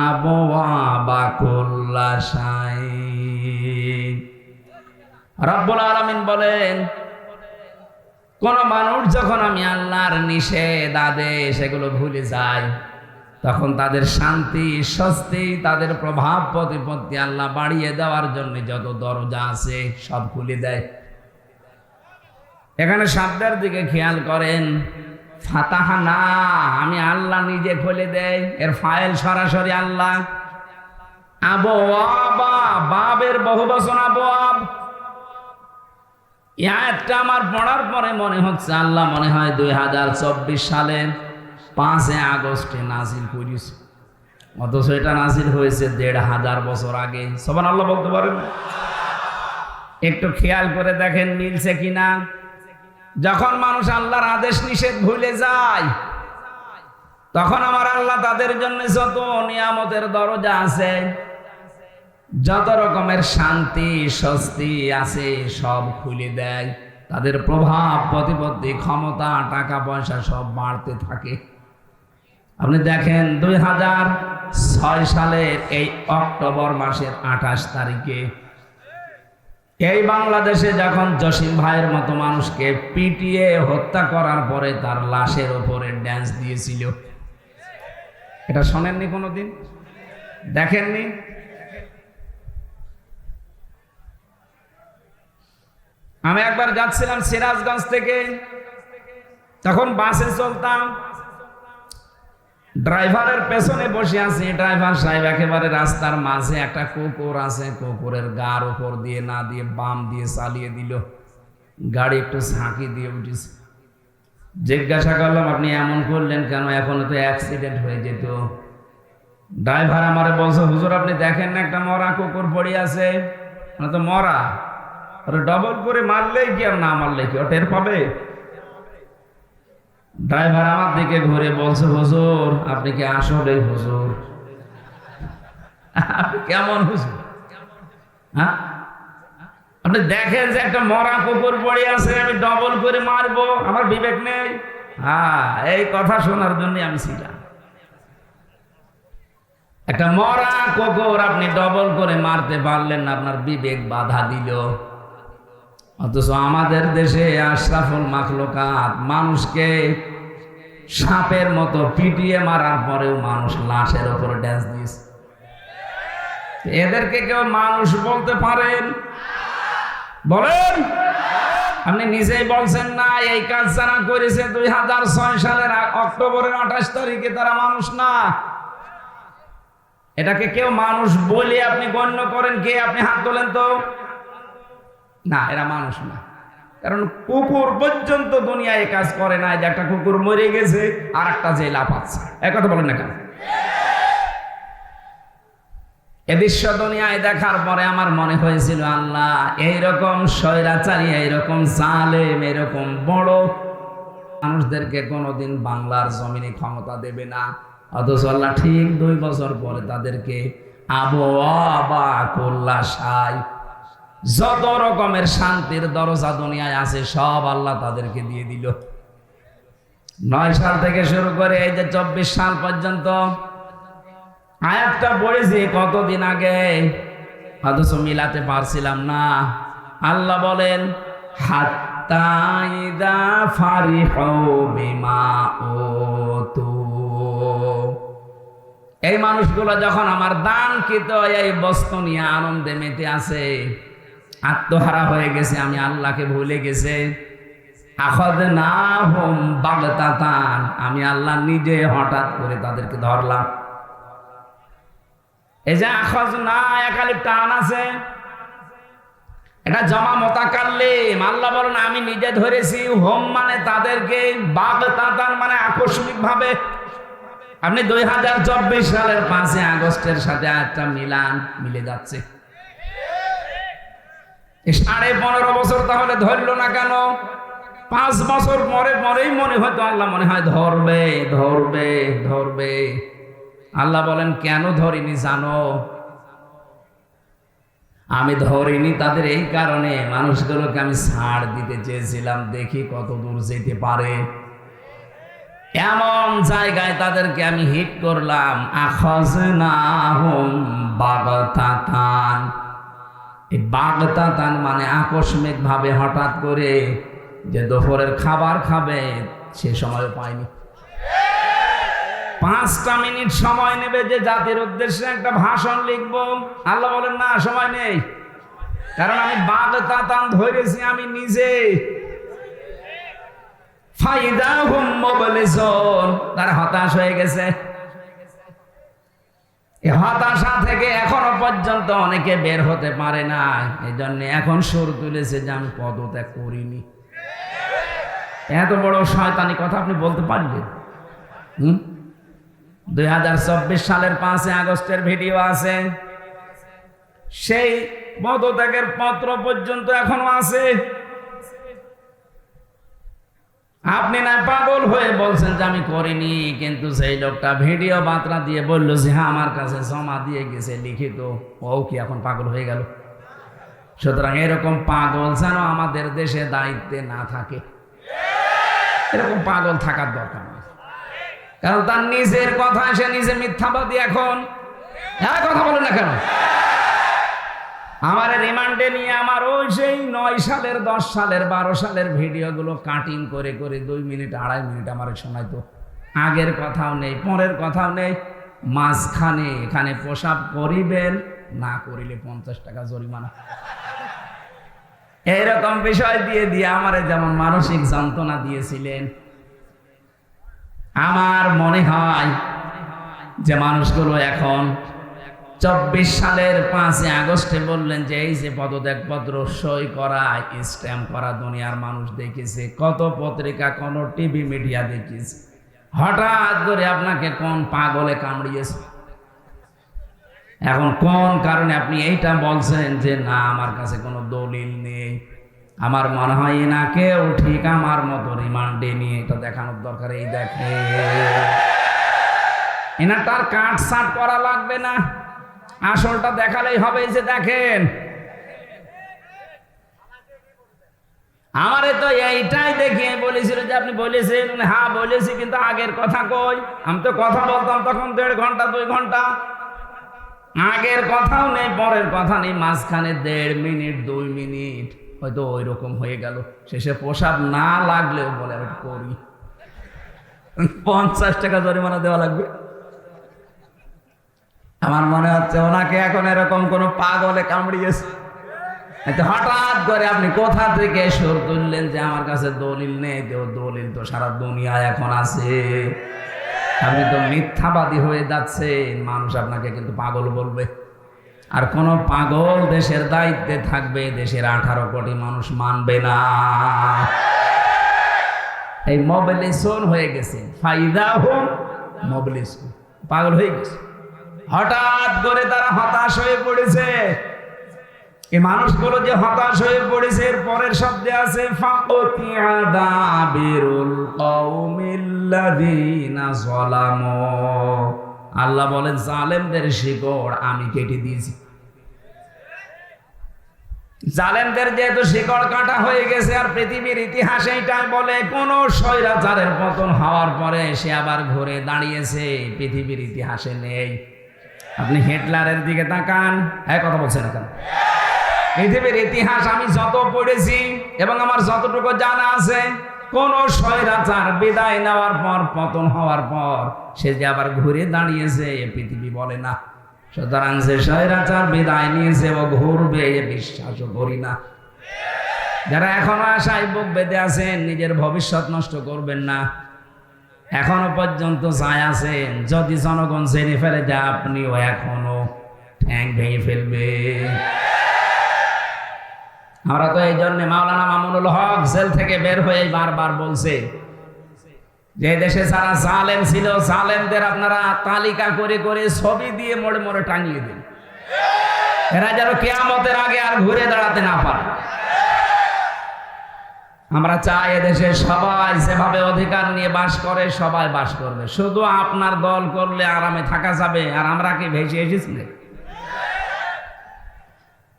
আবওয়াবা কুল্লা শাই। রব্বুল আলামিন বলেন, কোন মানুষ যখন আমি আল্লাহর নিষেধ আদেশ এগুলো ভুলে যায়, তখন তাদের শান্তি, স্বস্তি, তাদের প্রভাব প্রতিপত্তি আল্লাহ বাড়িয়ে দেওয়ার জন্য যত দরজা আছে সব খুলে দেয়। এখানে শব্দের দিকে খেয়াল করেন, ফাতাহনা, আমি আল্লাহ নিজে খুলে দেয়, এর ফাইল সরাসরি আল্লাহ। আবওয়াবা, বাবের বহুবচন আবওয়াব। এই আয়াতটা আমার পড়ার পরে মনে হচ্ছে আল্লাহ মনে হয় 2024 সালের 5 আগস্টে নাজিল করেছে, অথচ এটা নাজিল হয়েছে 1500 বছর আগে। সুবহানাল্লাহ বলতে পারেন? একটু খেয়াল করে দেখেন মিলছে কিনা। যখন মানুষ আল্লাহর আদেশ নিষেধ ভুলে যায়, তখন আমার আল্লাহ তাদের জন্য যত নিয়ামতের দরজা আছে, যত রকমের শান্তি স্বস্তি আছে সব খুলে দেয়। তাদের প্রভাব প্রতিপত্তি, ক্ষমতা, টাকা পয়সা সব বাড়তে থাকে। আপনি দেখেন 2006 সালের এই অক্টোবর মাসের 28 তারিখে এই বাংলাদেশে যখন জসিম ভাইয়ের মতো মানুষকে পিটিয়ে হত্যা করার পরে তার লাশের উপরে ড্যান্স দিয়েছিল, এটা শোনেননি কোনোদিন? দেখেননি? আমি একবার যাচ্ছিলাম সিরাজগঞ্জ থেকে, তখন বাসে চলতাম, ড্রাইভারের পেছনে বসে আছি। ড্রাইভার সাহেব একেবারে রাস্তার মাঝে একটা কুকুর আছে, কুকুরের গার উপর দিয়ে না দিয়ে বাম দিয়ে চালিয়ে দিল, গাড়ি একটু ঝাঁকি দিয়ে উঠেছে। জিজ্ঞাসা করলাম, আপনি এমন করলেন কেন? এখনো তো অ্যাক্সিডেন্ট হয়ে যেত। ড্রাইভার আমারে বলছে, হুজুর আপনি দেখেন না একটা মরা কুকুর পড়ে আছে, তো মরা, ডবল করে মারলেই কি আর না মারলে কি ও টের পাবে? ড্রাইভার আমার দিকে ঘুরে বলছে, হুজুর আপনি কি আসলে হুজুর? আপনি কেমন হুজুর? হ্যাঁ, আপনি দেখেন যে একটা মরা কুকুর পড়ে আছে, আমি ডবল করে মারবো, আমার বিবেক নেই? হ্যাঁ, এই কথা শোনার জন্য আমি ছিলাম। একটা মরা কুকুর আপনি ডবল করে মারতে পারলেন না, আপনার বিবেক বাধা দিল। অথচ আমাদের দেশে আশরাফুল মাখলুকাত মানুষকে সাপের মতো পিটিয়ে মারার পরেও মানুষ লাশের উপর ড্যান্স দিচ্ছে। এদেরকে কেউ মানুষ বলতে পারেন? বলেন। আপনি নিজেই বলছেন না এই কাজ যারা করেছে 2006 সালের অক্টোবরের 28 তারিখে তারা মানুষ না। এটাকে কেউ মানুষ বলে আপনি গণ্য করেন কে? আপনি হাত তোলেন তো। না, এরা মানুষ না। কারণ কুকুর পর্যন্ত দুনিয়ায় কাজ করে না যে একটা কুকুর মরে গেছে আর একটা যে লাফাচ্ছে। এক কথা বলেন না কেন? এ দৃশ্য দুনিয়ায় দেখার পরে আমার মনে হয়েছিল, আল্লাহ এইরকম স্বৈরাচারী, এইরকম জালেম, এরকম বড় মানুষদেরকে কোনোদিন বাংলার জমিনে ক্ষমতা দেবে না। অথচ আল্লাহ ঠিক 2 বছর পরে তাদেরকে আবহাওয়া কল্যাশায় যত রকমের শান্তির দরজা দুনিয়ায় আছে সব আল্লাহ তাদেরকে দিয়ে দিল। 9 সাল থেকে শুরু করে এই যে 24 সাল পর্যন্ত আয়াতটা পড়েছি কতদিন আগে, অথচ মিলাতে পারছিলাম না। আল্লাহ বলেন, হাত্তা ইদা ফারিহু বিমা উতু, এই মানুষগুলো যখন আমার দানকৃত এই বস্তু নিয়ে আনন্দে মেতে আছে, আত্মহারা হয়ে গেছে, আমি আল্লাহকে ভুলে গেছে, আখাযনাহুম বাগতাতান, আমি আল্লাহ নিজে হঠাৎ করে তাদেরকে ধরলাম। এই যে আখাযনা একালিফ টান আছে, এটা জমা মুতাকাল্লিম। আল্লাহ বলেন আমি নিজে ধরেছি। হোম মানে তাদেরকে, বাগতাতান মানে আকস্মিক ভাবে। আপনি 2024 সালের 5 আগস্টের সাথে একটা মিলে যাচ্ছে। 15.5 বছর তাহলে ধরলো না কেন? 5 বছর পরেই মনে হয়তো আল্লাহ মনে হয় ধরবে ধরবে ধরবে। আল্লাহ বলেন কেন ধরিনি জানো? আমি ধরিনি তাদের এই কারণে, মানুষগুলোকে আমি ছাড় দিতে চেয়েছিলাম, দেখি কত দূর যেতে পারে। এমন জায়গায় তাদেরকে আমি হিট করলাম। আখাযনাহুম বাগতাতান, এই বাগতাতান মানে আকস্মিক ভাবে, হঠাৎ করে যে দুপুরের খাবার খাবে সে সময় পায়নি। 5টা মিনিট সময় নেবে যে জাতির উদ্দেশ্যে একটা ভাষণ লিখবো, আল্লাহ বলেন না সময় নেই, কারণ আমি বাগতাতান ধরেছি আমি নিজে। ফাইদাহুম মুবলিসুন, তারা হতাশ হয়ে গেছে। এই হতাশা থেকে এখনো পর্যন্ত অনেকে বের হতে পারে না। এই জন্য এখন সুর তুলেছে যে আমি পদত্যাগ করিনি। এত বড় শয়তানি কথা আপনি বলতে পারবেন? 2024 সালের 5 আগস্টের ভিডিও আছে, সেই পদত্যাগের পত্র পর্যন্ত এখনো আছে। আপনি না পাগল হয়ে বলছেন যে আমি করিনি, কিন্তু সেই লোকটা ভিডিও বার্তা দিয়ে বললো যে হ্যাঁ আমার কাছে জমা দিয়ে গেছে লিখিত, ও কি এখন পাগল হয়ে গেল? সুতরাং এরকম পাগল যেন আমাদের দেশে দায়িত্বে না থাকে, এরকম পাগল থাকার দরকার নেই। কারণ তার নিজের কথা সে নিজে মিথ্যাবাদী। এখন কথা বলেন না কেন? আমার রিমান্ডে নিয়ে আমার ওই সেই 9 সালের 10 সালের 12 সালের ভিডিওগুলো কাটিং করে করে 2 মিনিট 2.5 মিনিট আমার শোনাইতো। আগের কথাও নেই, পরের কথাও নেই, মাঝখানে এখানে প্রসাব করিবেন, না করিলে 50 টাকা জরিমানা। এইরকম বিষয় দিয়ে দিয়ে আমারে যেমন মানসিক যন্ত্রণা দিয়েছিলেন, আমার মনে হয় যে মানুষগুলো এখন 24 সালের 5 আগস্টে বললেন যে এই যে পদত্যাগপত্র সই করা, স্ট্যাম্প করা দুনিয়ার মানুষ দেখেছে, কত পত্রিকা, কোন টিভি মিডিয়া দেখেছে, হঠাৎ করে আপনাকে কোন পাগলে কামড়িয়েছে? এখন কোন কারণে আপনি এইটা বলছেন যে না আমার কাছে কোনো দলিল নেই? আমার মনে হয় এনাকেও ঠিক আমার মতো রিমান্ডে নিয়ে এটা দেখানোর দরকার। এই দেখে এনাটার কাট সাট করা লাগবে না, আসলটা দেখালেই হবে। যে দেখেন আমারে তো এইটাই দেখিয়ে বলেছিল যে আপনি বলেছেন। হ্যাঁ বলেছি, কিন্তু আগের কথা কই? আমি তো কথা বলতাম তখন 1.5 ঘন্টা 2 ঘন্টা, আগের কথাও নেই, পরের কথা নেই, মাঝখানে 1.5 মিনিট 2 মিনিট হয়তো ওই রকম হয়ে গেল। শেষে প্রসাদ না লাগলেও বলে আমি করি, 50 টাকা জরিমানা দেওয়া লাগবে। আমার মনে হচ্ছে ওনাকে এখন এরকম কোন পাগলে কামড়িয়েছে। হঠাৎ করে আপনি কোথা থেকে সুর তুললেন যে আমার কাছে দলিল নেই? দলিল তো সারা দুনিয়া এখন আছে। আপনি তো মিথ্যাবাদী হয়ে যাচ্ছেন, মানুষ আপনাকে কিন্তু পাগল বলবে। আর কোন পাগল দেশের দায়িত্বে থাকবে, দেশের 18 কোটি মানুষ মানবে না। এই মোবিলিজেশন হয়ে গেছে, ফায়দা হোক মোবিলিজেশন, পাগল হয়ে গেছে। হঠাৎ করে তারা হতাশ হয়ে পড়েছে। এই মানুষগুলো যে হতাশ হয়ে পড়েছে, এর পরের শব্দে আছে ফাকুতিয়া দাবিরুল কওমিল্লাযিনা যালামু। আল্লাহ বলেন জালেমদের শিকড় আমি কেটে দিয়েছি। জালেমদের যেহেতু শিকড় কাটা হয়ে গেছে, আর পৃথিবীর ইতিহাসে এটাই বলে কোন স্বৈরাচারের পতন হওয়ার পরে সে আবার ঘুরে দাঁড়িয়েছে, পৃথিবীর ইতিহাসে নেই। আপনি হিটলারের দিকে তাকান, কথা বলছেন এখন। পৃথিবীর ইতিহাস আমি যত পড়েছি এবং আমার যতটুকু জানা আছে, কোন স্বৈরাচার বিদায় নেওয়ার পর, পতন হওয়ার পর সে যে আবার ঘুরে দাঁড়িয়েছে পৃথিবী বলে না। সুতরাং যে স্বৈরাচার বিদায় নিয়েছে ও ঘুরবে এ বিশ্বাসও করি না। যারা এখনো আশায় বুক বেঁধে আছেন, নিজের ভবিষ্যৎ নষ্ট করবেন না। এখনো পর্যন্ত চাই আছেন, যদি জনগণ জেনে ফেলে যে আপনিও এখনো ঠ্যাং ভেঙে ফেলবে। আমরা তো এই জন্য মাওলানা মামুনুল হক জেল থেকে বের হয়ে বারবার বলছে যে দেশে যারা জালেম ছিল, জালেমদের আপনারা তালিকা করে করে ছবি দিয়ে মোড়ে মোড়ে টাঙিয়ে দিন, এরা যেন কিয়ামতের আগে আর ঘুরে দাঁড়াতে না পারে। আমরা চাই এদেশে সবাই যেভাবে অধিকার নিয়ে বাস করে সবাই বাস করবে। শুধু আপনার দল করলে আরামে থাকা যাবে, আর আমরা কি ভেসে এসেছি?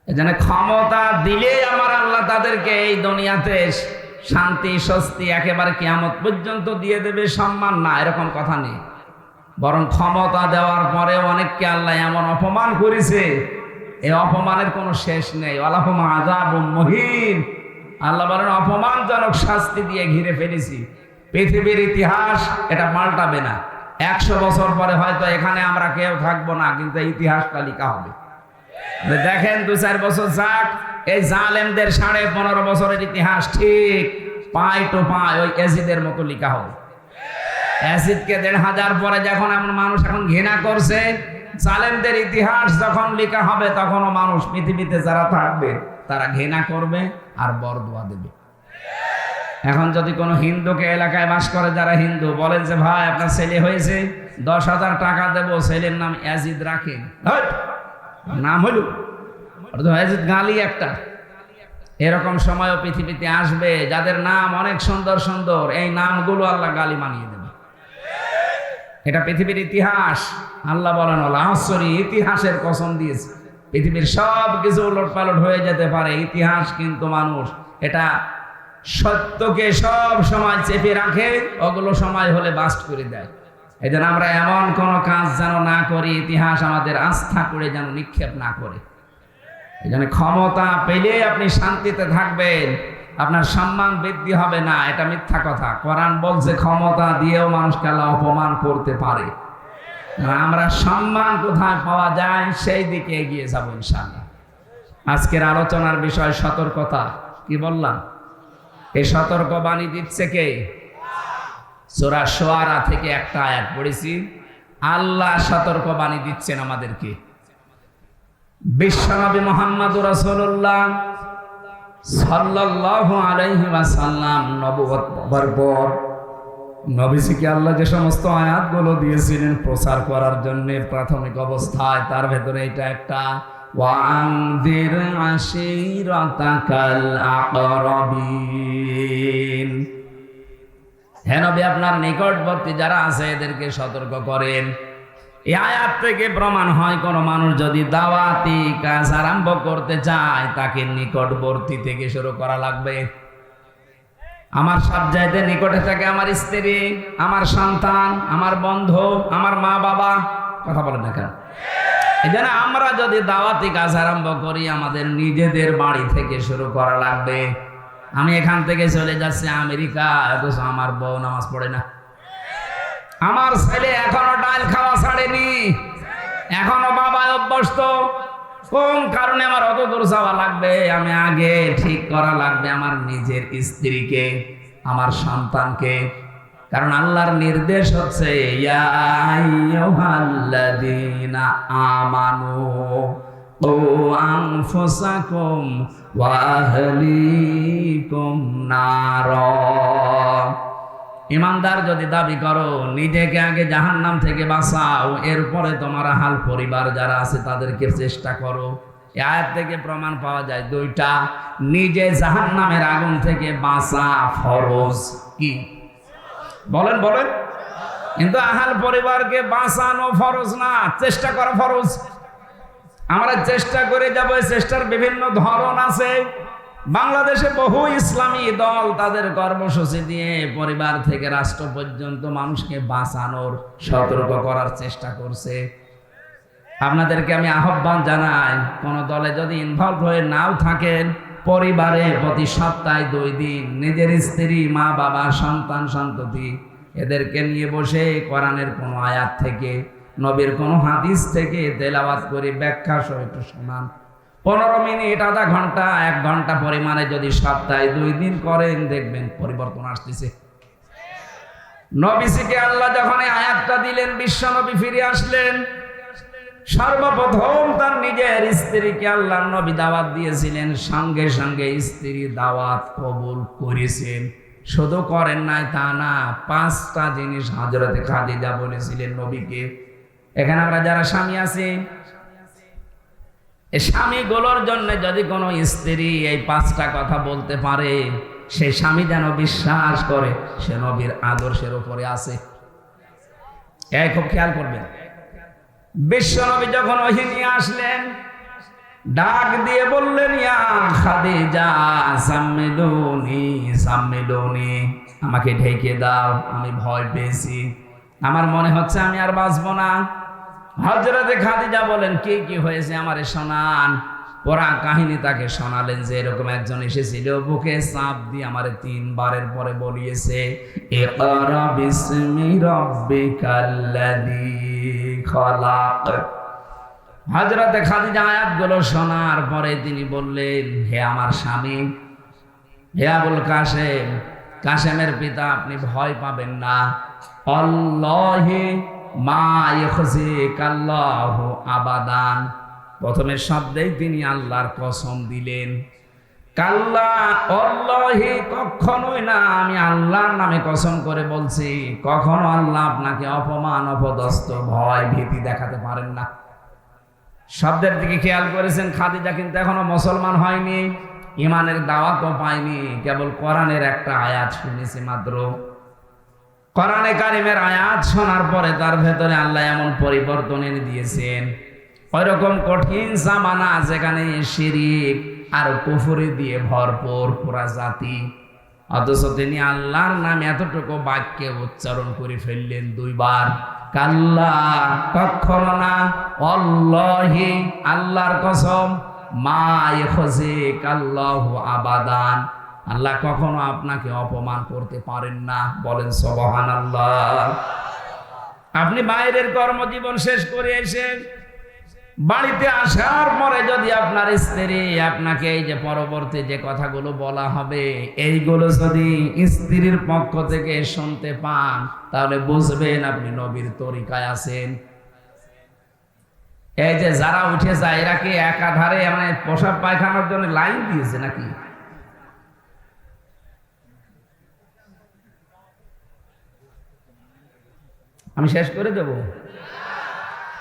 এজন্য ক্ষমতা দিলে আমার আল্লাহ তাদেরকে এই দুনিয়াতে শান্তি স্বস্তি একেবারে কিয়ামত পর্যন্ত দিয়ে দেবে, সম্মান না এরকম কথা নেই। বরং ক্ষমতা দেওয়ার পরে অনেককে আল্লাহ এমন অপমান করেছে, এই অপমানের কোনো শেষ নেই। ওয়ালাহুম আযাবুম মুহিন। আল্লাহ বলেন অপমানজনক শাস্তি দিয়ে ঘিরে ফেলেছি। পৃথিবীর ইতিহাস এটা পাল্টাবে না। 100 বছর পরে হয়তো এখানে আমরা কেউ থাকবো না, কিন্তু ইতিহাসটা লেখা হবে। দেখেন 2-4 বছর যাক, এই জালেমদের 15.5 বছরের ইতিহাস ঠিক পাই টু পাই ওই এজিদের মতো লেখা হবে। এজিদকে 1500 পরে যখন এমন মানুষ এখন ঘৃণা করছে, জালেমদের ইতিহাস যখন লেখা হবে তখনও মানুষ পৃথিবীতে যারা থাকবে তারা ঘৃণা করবে আর বরদোয়া দেবে। এখন যদি কোনো হিন্দুকে এলাকায় বাস করে, যারা হিন্দু বলেন যে ভাই আপনার ছেলে হয়েছে, 10,000 টাকা দেবো, ছেলের নাম এজিদ রাখেন, নাম হইল এজিদ গালি একটা। এরকম সময়ও পৃথিবীতে আসবে যাদের নাম অনেক সুন্দর সুন্দর, এই নামগুলো আল্লাহ গালি মানিয়ে দেবে। এটা পৃথিবীর ইতিহাস। আল্লাহ বলেন আসরি, ইতিহাসের কসম দিয়েছে। পৃথিবীর সব কিছু উলট পালট হয়ে যেতে পারে, ইতিহাস কিন্তু মানুষ এটা সত্যকে সব সময় চেপে রাখে, ওগুলো সময় হলে বাস্ট করে দেয়। এই জন্য আমরা এমন কোনো কাজ যেন না করি, ইতিহাস আমাদের আস্থা করে যেন নিক্ষেপ না করে। এই জন্য ক্ষমতা পেলে আপনি শান্তিতে থাকবেন, আপনার সম্মান বৃদ্ধি হবে না, এটা মিথ্যা কথা। কোরআন বলছে ক্ষমতা দিয়েও মানুষকে আল্লাহ অপমান করতে পারে। আমরা সম্মান কোথায় পাওয়া যায় সেই দিকে এগিয়ে যাব ইনশাআল্লাহ। আজকের আলোচনার বিষয় সতর্কতা। কি বললাম? এই সতর্ক বাণী দিচ্ছে কে? সূরা শুআরা থেকে একটা আয়াত পড়েছি, আল্লাহ সতর্ক বাণী দিচ্ছেন আমাদেরকে। বিশ্বনবী মুহাম্মদুর রাসূলুল্লাহ সাল্লাল্লাহু আলাইহি ওয়াসাল্লাম নবুয়ত পাওয়ার পর নবীজিকে আল্লাহ যে সমস্ত আয়াতগুলো দিয়েছিলেন প্রচার করার জন্য প্রাথমিক অবস্থায়, তার ভেতরে এটা একটা, ওয়ানদির আশিরাতাকাল আকরাবিন। হে নবী, আপনার নিকটবর্তী যারা আছে এদেরকে সতর্ক করেন। এই আয়াত থেকে প্রমাণ হয় কোন মানুষ যদি দাওয়াতি কাজ আরম্ভ করতে চায় তাকে নিকটবর্তী থেকে শুরু করা লাগবে। আমার সবচাইতে নিকটে থাকে আমার স্ত্রী, আমার সন্তান, আমার বন্ধু, আমার মা বাবা। কথা বলেন না কেন? এই জন্য আমরা যদি দাওয়াতি কাজ আরম্ভ করি আমাদের নিজেদের বাড়ি থেকে শুরু করা লাগবে। আমি এখান থেকে চলে যাচ্ছি আমেরিকা, অথচ আমার বউ নামাজ পড়ে না, আমার ছেলে এখনো ডাল খাওয়া ছাড়েনি, এখনো বাবা অভ্যস্ত। কোন কারণে আমার অত দূর যাওয়া লাগবে? আমি আগে ঠিক করা লাগবে আমার নিজের স্ত্রীকে, আমার সন্তানকে। কারণ আল্লাহর নির্দেশ হচ্ছে ইয়া আইয়ুহাল্লাযীনা আমানু কু আনফুসাকুম ওয়া আহলিকুম নারা। ইমানদার যদি দাবি করো নিজেকে আগে জাহান্নাম থেকে বাঁচাও, এরপরে তোমার হাল পরিবার যারা আছে তাদেরকে চেষ্টা করো। এই আয়াত থেকে প্রমাণ পাওয়া যায় দুইটা, নিজে জাহান্নামের আগুন থেকে বাঁচা ফরজ। কি বলেন বলেন? কিন্তু আহাল পরিবারকে বাঁচানো ফরজ না, চেষ্টা করা ফরজ। আমরা চেষ্টা করে যাবো, চেষ্টার বিভিন্ন ধরন আছে। বাংলাদেশে বহু ইসলামী দল তাদের কর্মসূচি দিয়ে পরিবার থেকে রাষ্ট্র পর্যন্ত মানুষকে বাঁচানোর, সতর্ক করার চেষ্টা করছে। আপনাদেরকে আমি আহ্বান জানাই, কোন দলে যদি ইনভলভ হয়ে নাও থাকেন, পরিবারে প্রতি সপ্তাহে 2 দিন নিজের স্ত্রী, মা বাবা, সন্তান সন্ততি এদেরকে নিয়ে বসে কোরআনের কোন আয়াত থেকে, নবীর কোন হাদিস থেকে তেলাওয়াত করে ব্যাখ্যা সহ একটু শোনান। 15 মিনিট, আধা ঘন্টা, 1 ঘন্টা পরিমাণে যদি সপ্তাহে 2 দিন করেন দেখবেন পরিবর্তন আসতেছে। নবীজিকে আল্লাহ যখন আয়াতটা দিলেন, বিশ্ব নবী ফিরে আসলেন, সর্বপ্রথম তার নিজের স্ত্রীকে আল্লাহ নবী দাওয়াত দিয়েছিলেন, সঙ্গে সঙ্গে স্ত্রী দাওয়াত কবুল করেছেন। শুধু করেন নাই তা না, 5টা জিনিস হযরতে খাদিজা বলেছিলেন নবীকে। এখানে আমরা যারা স্বামী আছি, এই স্বামীগুলোর জন্য যদি কোনো স্ত্রী এই 5টা কথা বলতে পারে, সেই স্বামী যেন বিশ্বাস করে সে নবীর আদর্শের উপরে আছে। এই খুব খেয়াল করবেন। বিশ্ব নবী যখন ওহী নিয়ে আসলেন, ডাক দিয়ে বললেন, ইয়া খাদিজা সাম্মিলুনি সাম্মিলুনি, আমাকে ঢেকে দাও, আমি ভয় পেয়েছি, আমার মনে হচ্ছে আমি আর বাঁচবো না। হযরতে খাদিজা বলেন, কি কি হয়েছে আমারে শোনান। পুরা কাহিনী তাকে শোনালেন যে এরকম একজন এসেছিল, বুকে চাপ দিয়ে আমারে 3 বারের পরে বলিয়েছে, ইকরা বিসমি রাব্বিকাল্লাযী খলাক। হযরতে খাদিজা আয়াতগুলো শোনার পরে তিনি বললেন, হে আমার স্বামী, হে আবুল কাসেম, কাসেমের পিতা, আপনি ভয় পাবেন না। আল্লাহি মা ইখজিকাল্লাহু আবাদান। প্রথমের শব্দেই তিনি আল্লাহর কসম দিলেন। কাল্লা আল্লাহি, কখনোই না, আমি আল্লাহর নামে কসম করে বলছি, কখনো আল্লাহ আপনাকে অপমান, অপদস্থ, ভয়, ভীতি দেখাতে পারেন না। শব্দের দিকে খেয়াল করেছেন, খাদিজা কিন্তু এখনো মুসলমান হয়নি, ইমানের দাওয়াতও পায়নি, কেবল কোরআনের একটা আয়াত শুনেছে মাত্র। কোরআনে কারিমের আয়াত শোনার পরে তার ভেতরে আল্লাহ এমন পরিবর্তন এনে দিয়েছেন, ওইরকম কঠিন জামানা যেখানে শিরিক আর কুফরি দিয়ে ভরপুর পুরা জাতি, অথচ তিনি আল্লাহর নাম এতটুকু বাক্যে উচ্চারণ করে ফেললেন 2 বার। কাল্লা, কখনো না, আল্লাহি, আল্লাহর কসম, মা ইখজিকাল্লাহু আবাদান, আল্লাহ কখনো আপনাকে অপমান করতে পারেন না। বলেন সুবহানাল্লাহ। আপনি বাইরের কর্মজীবন শেষ করে এসে বাড়িতে আসার পরে যদি আপনার স্ত্রী আপনাকে এই যে পরবর্তী যে কথাগুলো বলা হবে এইগুলো যদি স্ত্রীর পক্ষ থেকে শুনতে পান তাহলে বুঝবেন আপনি নবীর তরিকায় আছেন। এই যে যারা উঠে যায় এরা কি একাধারে মানে পোশাক পায়খানার জন্য লাইন দিয়েছে নাকি? আমি শেষ করে দেব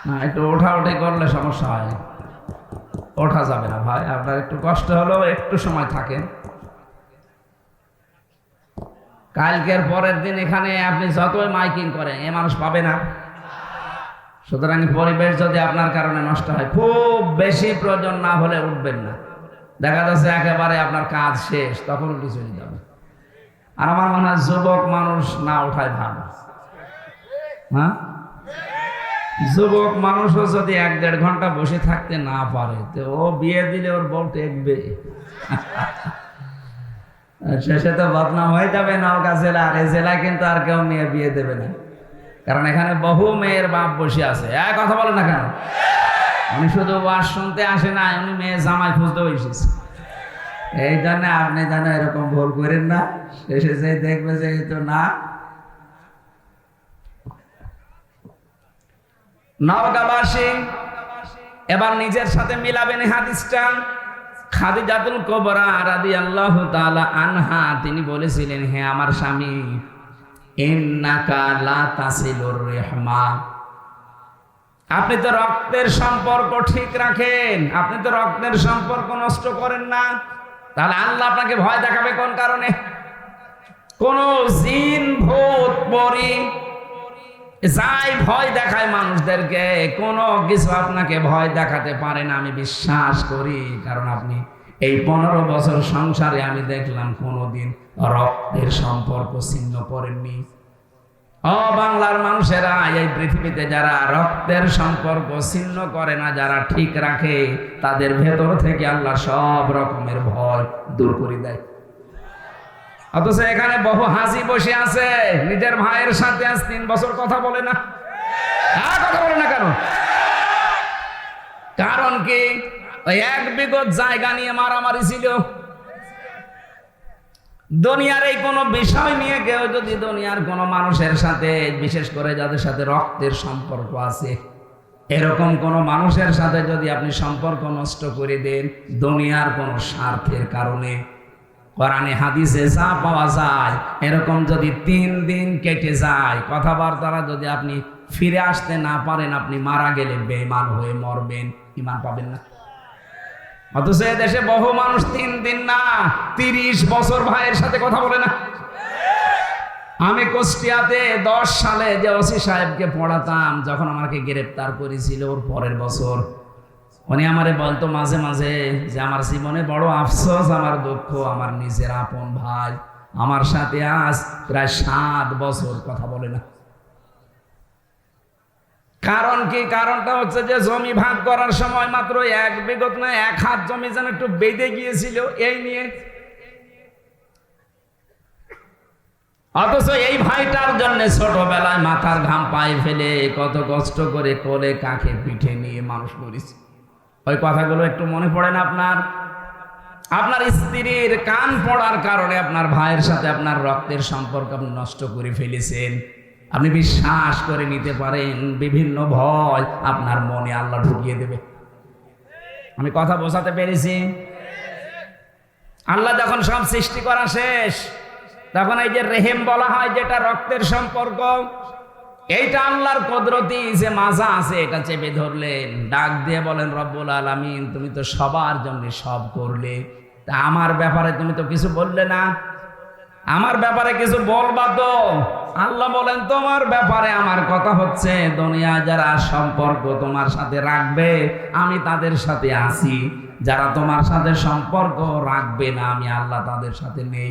না, একটু ওঠাউঠি করলে সমস্যা হয়। ওঠা যাবে না ভাই, আপনার একটু কষ্ট হলেও একটু সময় থাকে। কালকের পরের দিন এখানে আপনি যতই মাইকিং করেন এ মানুষ পাবে না। সুতরাং পরিবেশ যদি আপনার কারণে নষ্ট হয়, খুব বেশি প্রয়োজন না হলে উঠবেন না। দেখা যাচ্ছে একেবারে আপনার কাজ শেষ, তখন উঠে চলে যাবে। আর আমার মনে হয় যুবক মানুষ না ওঠায় ভালো। হ্যাঁ, যুবক মানুষও যদি 1-1.5 ঘন্টা বসে থাকতে না পারে তো ও বিয়ে দিলে ওর বউ টেকবে। শেষে তো বদনাম হয়ে যাবে নওগাঁ জেলা, আর এই জেলায় কিন্তু আর কেউ মেয়ে বিয়ে দেবে না, কারণ এখানে বহু মেয়ের বাপ বসে আছে। কথা বলে না কেন? উনি শুধু ওয়াজ শুনতে আসে না, উনি মেয়ে জামাই খুঁজতেও এসেছে। এই জন্য আপনি যেন এরকম ভুল করেন না, শেষে যে দেখবে যে এই তো না। নওগাঁবাসী এবার নিজের সাথে মিলাবেন হাদিসটা। খাদিজাতুল কুবরা রাদিয়াল্লাহু তাআলা আনহা তিনি বলেছিলেন, হে আমার স্বামী, ইন্নাকা লা তাসিলুর রিহমা, আপনি তো রক্তের সম্পর্ক ঠিক রাখেন, আপনি তো রক্তের সম্পর্ক নষ্ট করেন না। তাহলে আল্লাহ আপনাকে ভয় দেখাবে কোন কারণে? কোন জিন ভূত পরী যাই ভয় দেখায় মানুষদেরকে, কোনো কিছু আপনাকে ভয় দেখাতে পারে না আমি বিশ্বাস করি। কারণ আপনি এই 15 বছর সংসারে আমি দেখলাম কোনোদিন রক্তের সম্পর্ক ছিন্ন করেননি। বাংলার মানুষেরা এই পৃথিবীতে যারা রক্তের সম্পর্ক ছিন্ন করে না, যারা ঠিক রাখে, তাদের ভেতর থেকে আল্লাহ সব রকমের ভয় দূর করে দেয়। অথচ এখানে বহু হাজি বসে আছে, নিজের ভাইয়ের সাথে আজ 3 বছর কথা বলে না। কথা বলে না কেন? কারণ কি? ওই 1 বিঘত জায়গা নিয়ে মারামারি ছিল। দুনিয়ার এই কোনো বিষয় নিয়ে কেউ যদি দুনিয়ার কোনো মানুষের সাথে, বিশেষ করে যাদের সাথে রক্তের সম্পর্ক আছে, এরকম কোন মানুষের সাথে যদি আপনি সম্পর্ক নষ্ট করে দেন দুনিয়ার কোন স্বার্থের কারণে, কোরআনে হাদিসে যা পাওয়া যায়, এরকম যদি 3 দিন কেটে যায়, কথাবার্তারা যদি আপনি ফিরে আসতে না পারেন, আপনি মারা গেলে বেঈমান হয়ে মরবেন, ঈমান পাবেন না। অথচ দেশে বহু মানুষ 3 দিন না 30 বছর ভাইয়ের সাথে কথা বলে না। আমি কুষ্টিয়াতে 10 সালে যে ওসি সাহেবকে পড়াতাম, যখন আমাকে গ্রেফতার করেছিল ওর পরের বছর, উনি আমারে বলতো মাঝে মাঝে যে আমার জীবনে বড় আফসোস, আমার দুঃখ, আমার নিজের আপন ভাই আমার সাথে আজ প্রায় 7 বছর কথা বলে না। কারণ কি? কারণটা হচ্ছে যে জমি ভাগ করার সময় মাত্র 1 বিঘত না 1 হাত জমি যেন একটু বেঁধে গিয়েছিল এই নিয়ে। অথচ এই ভাইটার জন্য ছোটবেলায় মাথার ঘাম পায়ে ফেলে কত কষ্ট করে কোলে কাকে পিঠে নিয়ে মানুষ করেছে। ওই কথাগুলো একটু মনে পড়ে না আপনার? আপনার স্ত্রীর কান পড়ার কারণে আপনার ভাইয়ের সাথে আপনার রক্তের সম্পর্ক আপনি নষ্ট করে ফেলেছেন। আপনি বিশ্বাস করে নিতে পারেন, বিভিন্ন ভয় আপনার মনে আল্লাহ ঢুকিয়ে দেবে। আমি কথা বোঝাতে পেরেছি? আল্লাহ যখন সব সৃষ্টি করা শেষ, তখন এই যে রেহেম বলা হয়, যেটা রক্তের সম্পর্ক, এইটা আল্লাহর কুদরতি যে মাজা আছে এটা চেপে ধরলেন, ডাক দিয়ে বলেন, রব্বুল আলামিন তুমি তো সবার জন্য সব করলে, তা আমার ব্যাপারে তুমি তো কিছু বললে না, আমার ব্যাপারে কিছু বলবা তো? আল্লাহ বলেন, তোমার ব্যাপারে আমার কথা হচ্ছে, দুনিয়া যারা সম্পর্ক তোমার সাথে রাখবে আমি তাদের সাথে আছি, যারা তোমার সাথে সম্পর্ক রাখবে না আমি আল্লাহ তাদের সাথে নেই।